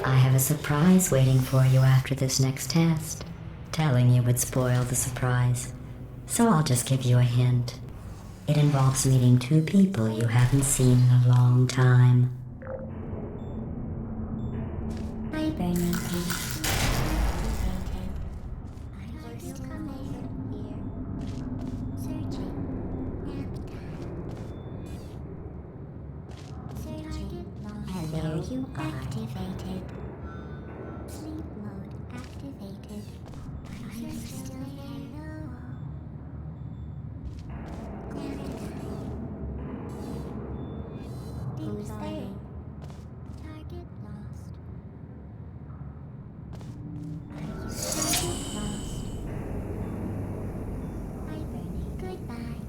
I have a surprise waiting for you after this next test. Telling you would spoil the surprise, so I'll just give you a hint. It involves meeting two people you haven't seen in a long time. Hi, Bernie. Are you coming here? Searching. Nap time. Searching. Hello, you activated. Sleep mode activated. Are you still there? Who's there? Target lost. Target lost. Hi, Bernie. Goodbye.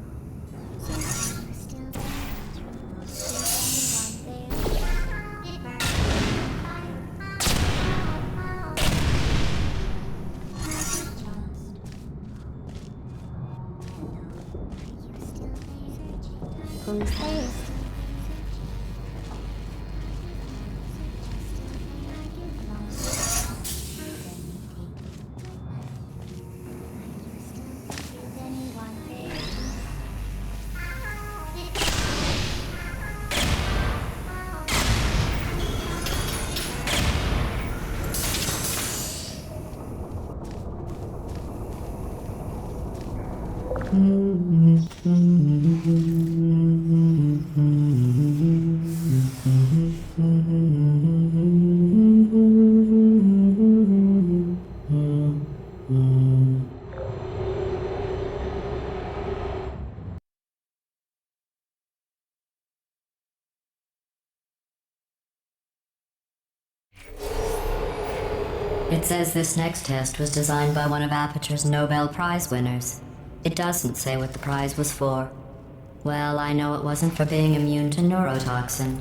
So you still there? Is anyone there? Target lost. Hello. Are you still there? Who's there? It says this next test was designed by one of Aperture's Nobel Prize winners. It doesn't say what the prize was for. Well, I know it wasn't for being immune to neurotoxin.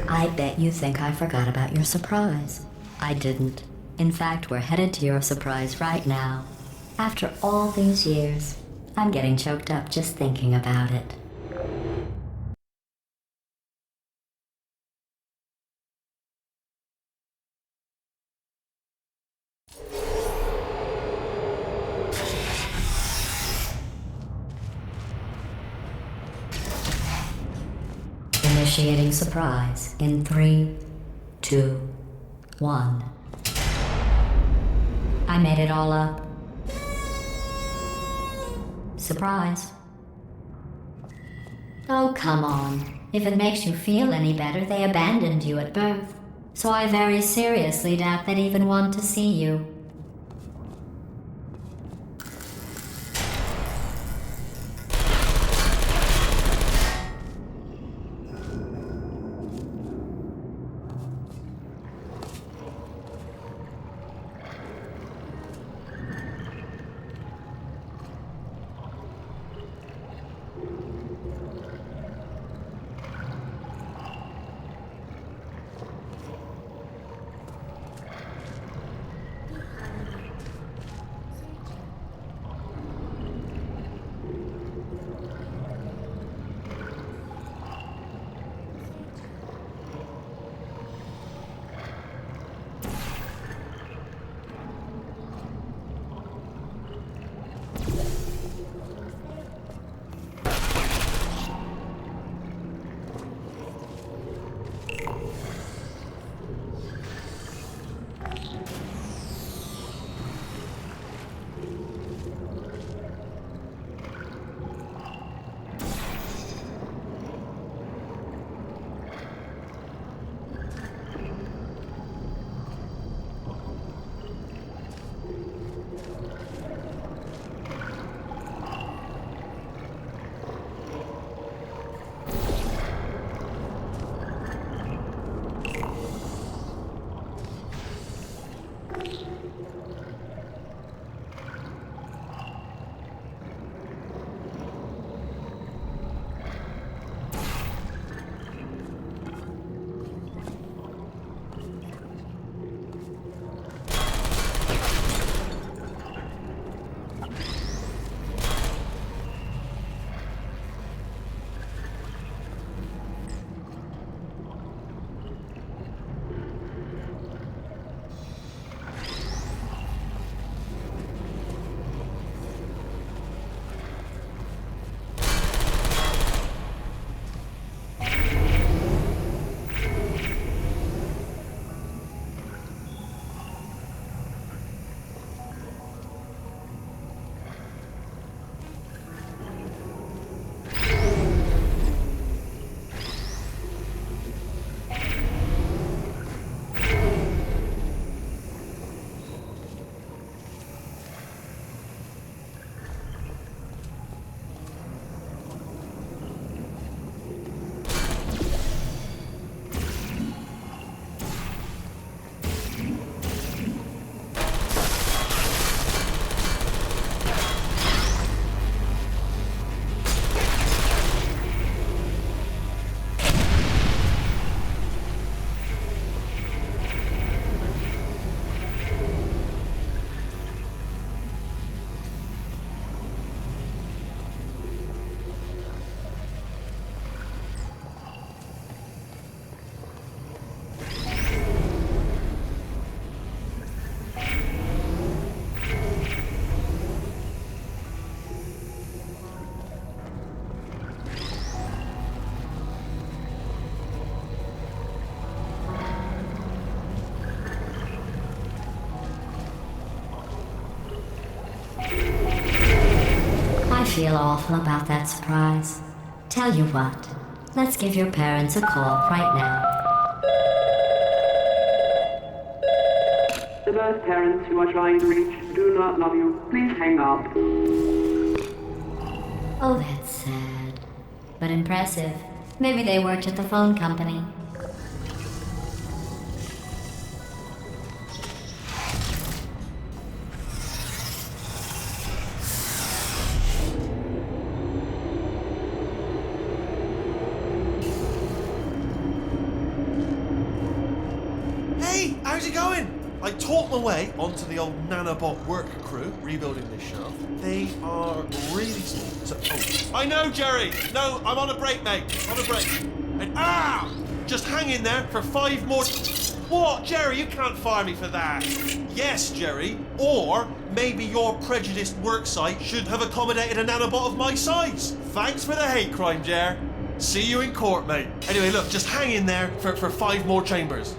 I bet you think I forgot about your surprise. I didn't. In fact, we're headed to your surprise right now. After all these years, I'm getting choked up just thinking about it. Initiating surprise in 3, 2, 1. I made it all up. Surprise. Oh, come on. If it makes you feel any better, they abandoned you at birth. So I very seriously doubt they'd even want to see you. feel awful about that surprise. Tell you what, let's give your parents a call right now. The birth parents you are trying to reach do not love you. Please hang up. Oh, that's sad. But impressive. Maybe they worked at the phone company. Hey, how's it going? I talked my way onto the old nanobot work crew rebuilding this shaft. They are really small. I know, Jerry. No, I'm on a break, mate. On a break. And just hang in there for 5 more. What, Jerry? You can't fire me for that. Yes, Jerry. Or maybe your prejudiced work site should have accommodated a nanobot of my size. Thanks for the hate crime, Jer. See you in court, mate. Anyway, look, just hang in there for 5 more chambers.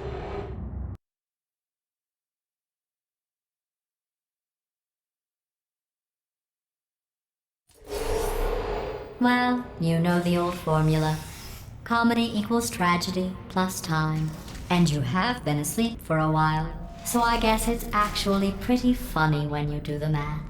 Well, you know the old formula. Comedy equals tragedy plus time. And you have been asleep for a while, so I guess it's actually pretty funny when you do the math.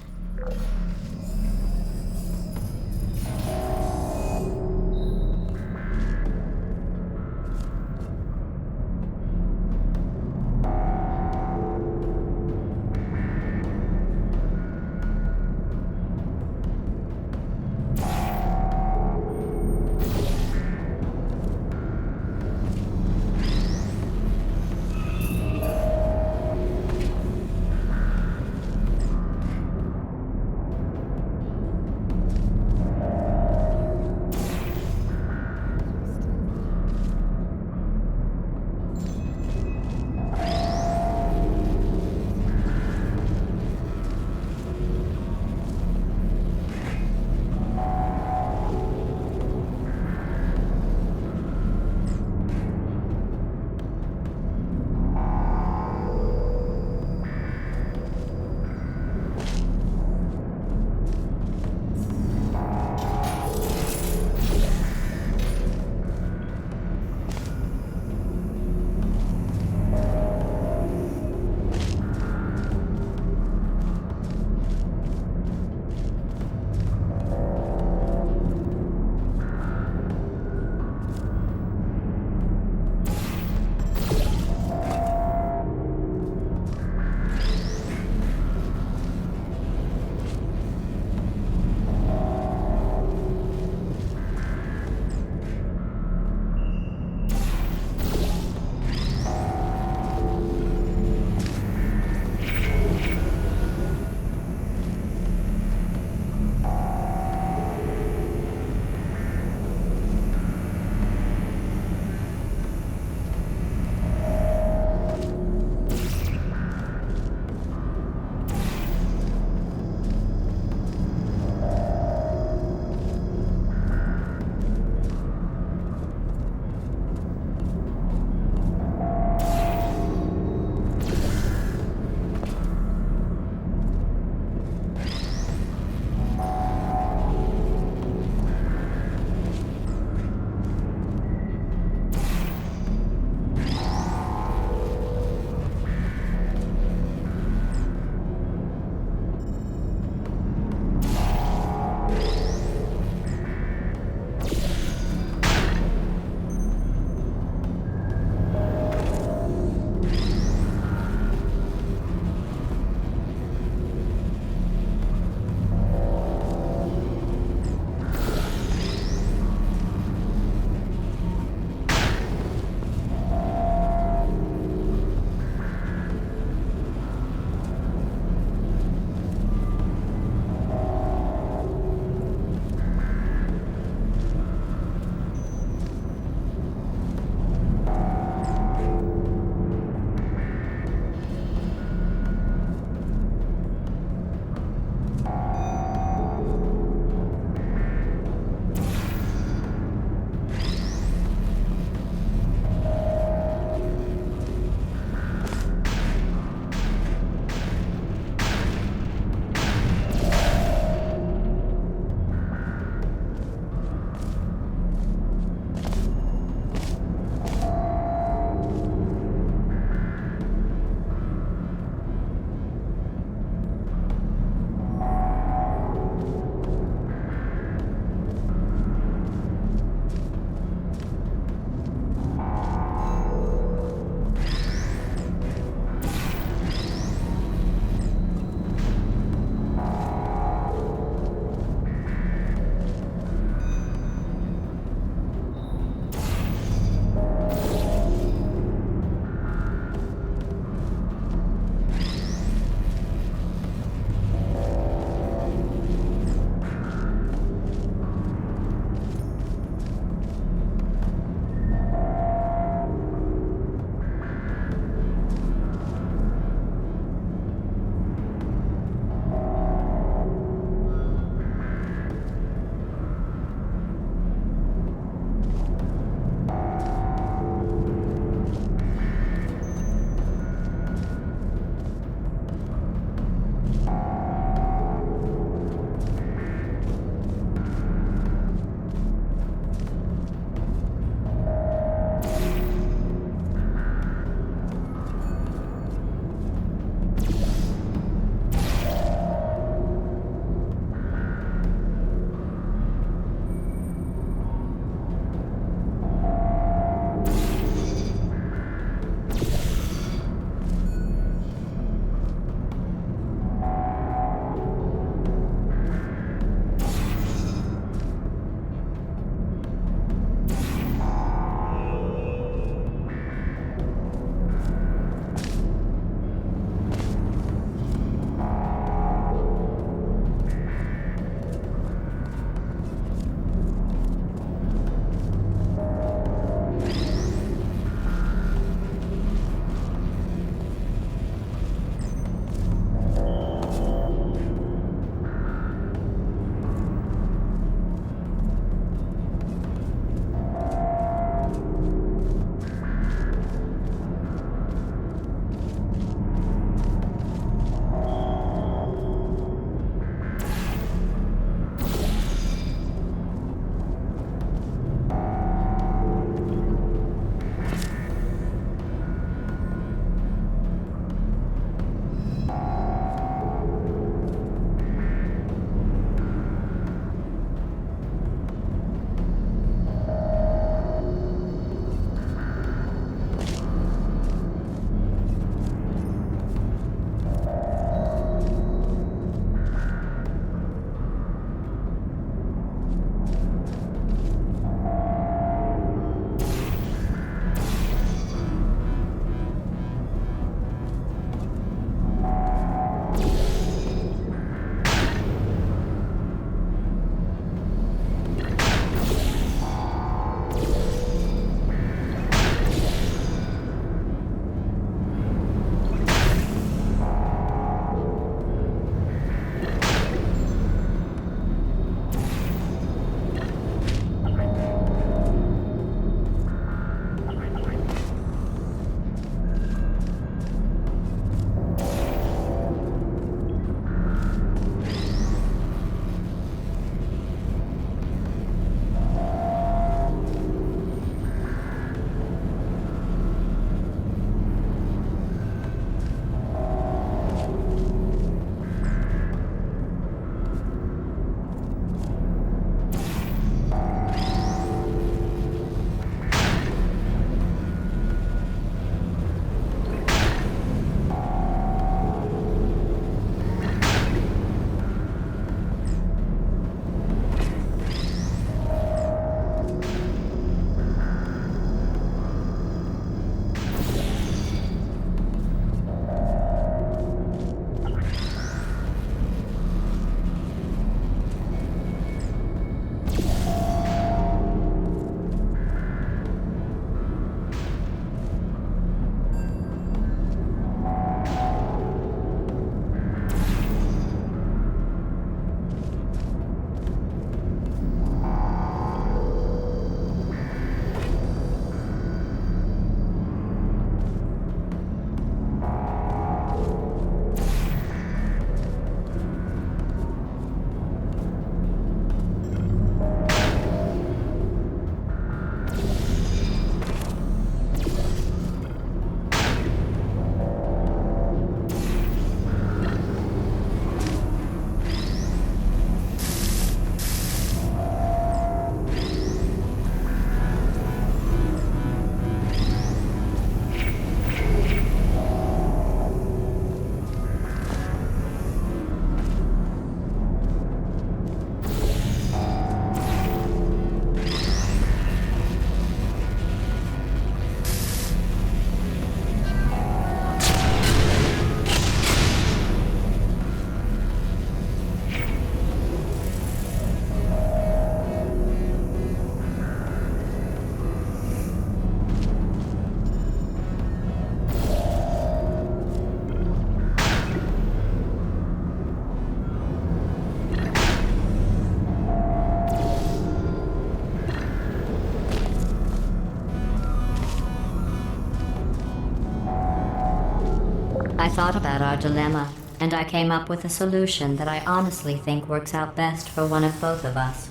I thought about our dilemma, and I came up with a solution that I honestly think works out best for one of both of us.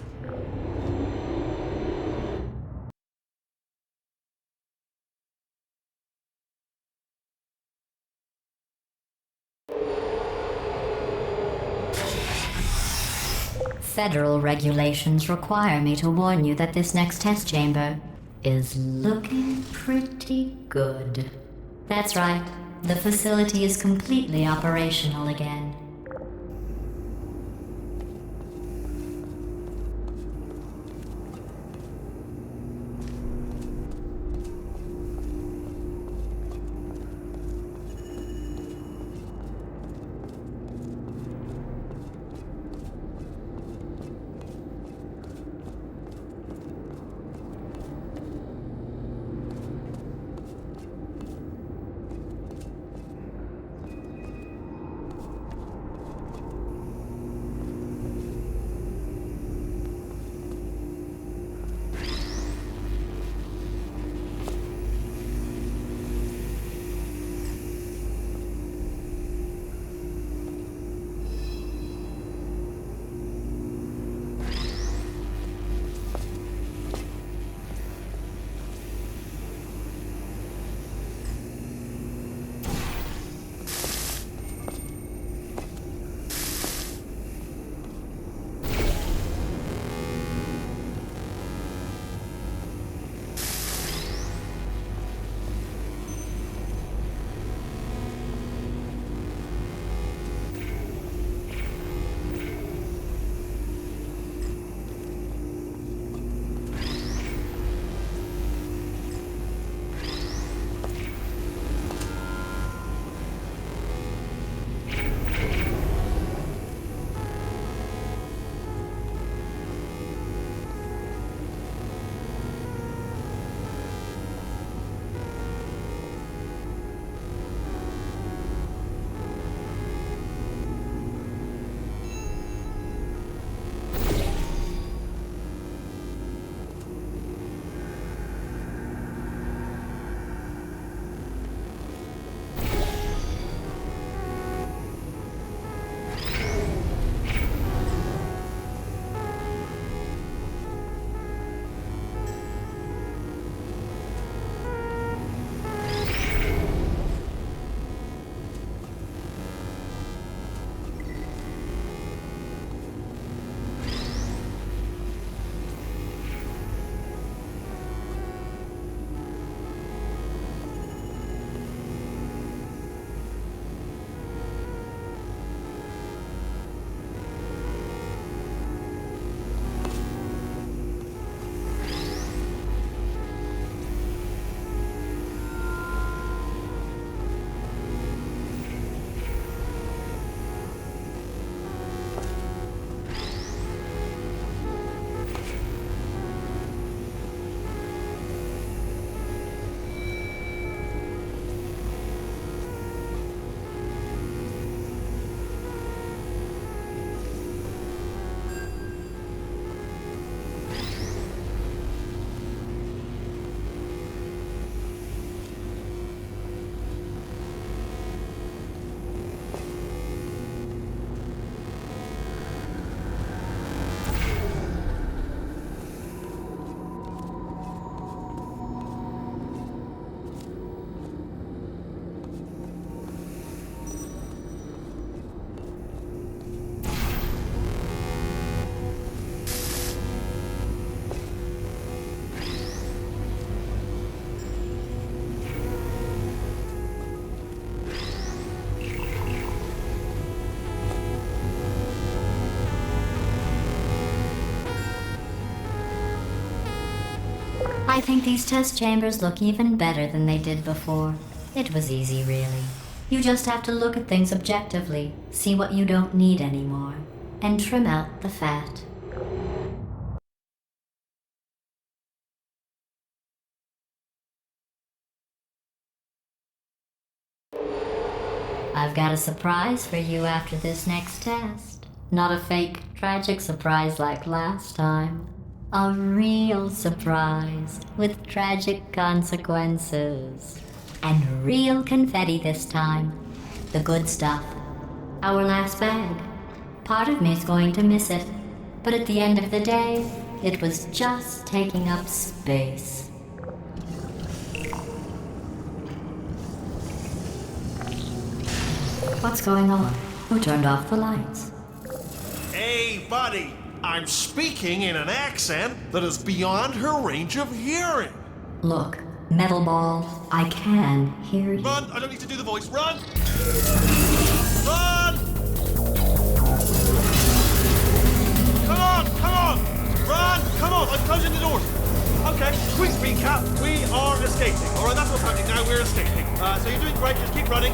Federal regulations require me to warn you that this next test chamber is looking pretty good. That's right, the facility is completely operational again. I think these test chambers look even better than they did before. It was easy, really. You just have to look at things objectively, see what you don't need anymore, and trim out the fat. I've got a surprise for you after this next test. Not a fake, tragic surprise like last time. A real surprise with tragic consequences. And real confetti this time. The good stuff. Our last bag. Part of me's going to miss it. But at the end of the day, it was just taking up space. What's going on? Who turned off the lights? Hey, buddy. I'm speaking in an accent that is beyond her range of hearing. Look, metal ball, I can hear you. Run! I don't need to do the voice. Run! Run! Come on! Come on! Run! Come on! I'm closing the doors. Okay, quick recap. We are escaping. Alright, that's what's happening now. We're escaping. So you're doing great. Just keep running.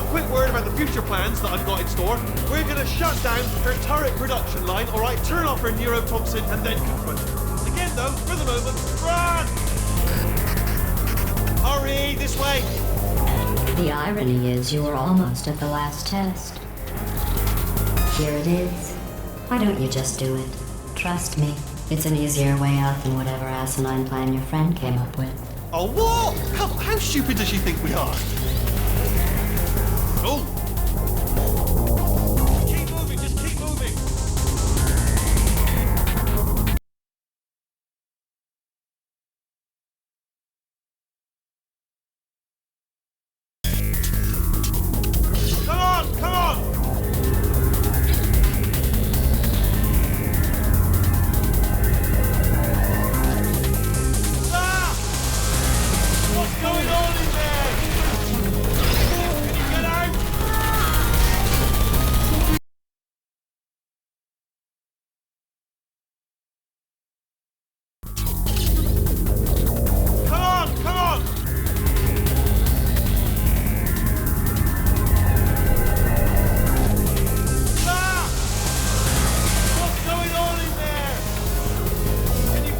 Quick word about the future plans that I've got in store. We're going to shut down her turret production line, alright? Turn off her neurotoxin and then confront her. Again, though, for the moment, run! Hurry, this way! The irony is you were almost at the last test. Here it is. Why don't you just do it? Trust me, it's an easier way out than whatever asinine plan your friend came up with. Oh, what? How stupid does she think we are? Oh! Keep moving, just keep moving! Come on, come on! Ah! What's going on in there? Can you get out? Come on, come on! Ah! What's going on in there?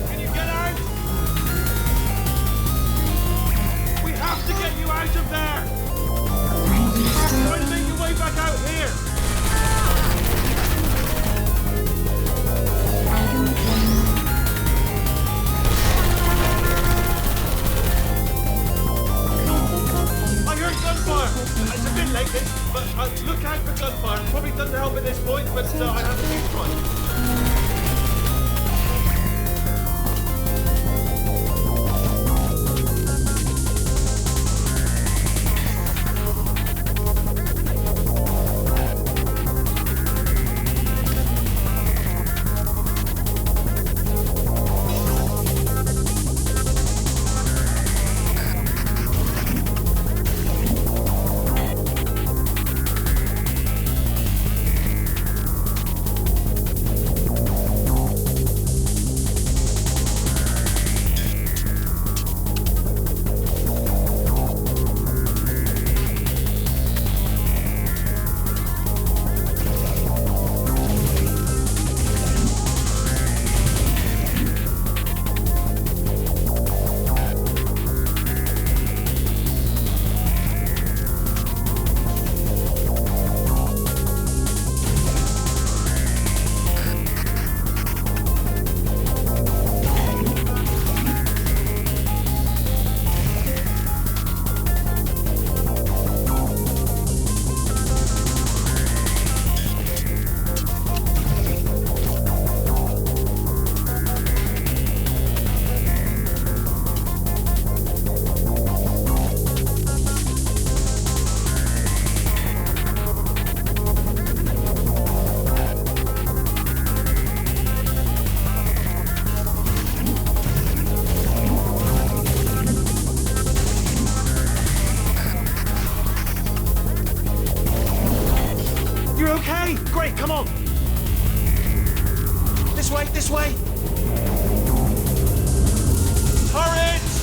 Can you get out? We have to get you out of there! Try to make your way back out here! I heard gunfire! It's a bit late, but look out for gunfire. Probably doesn't help at this point, but I have a few tries. You're okay? Great, come on! This way, this way! Turret!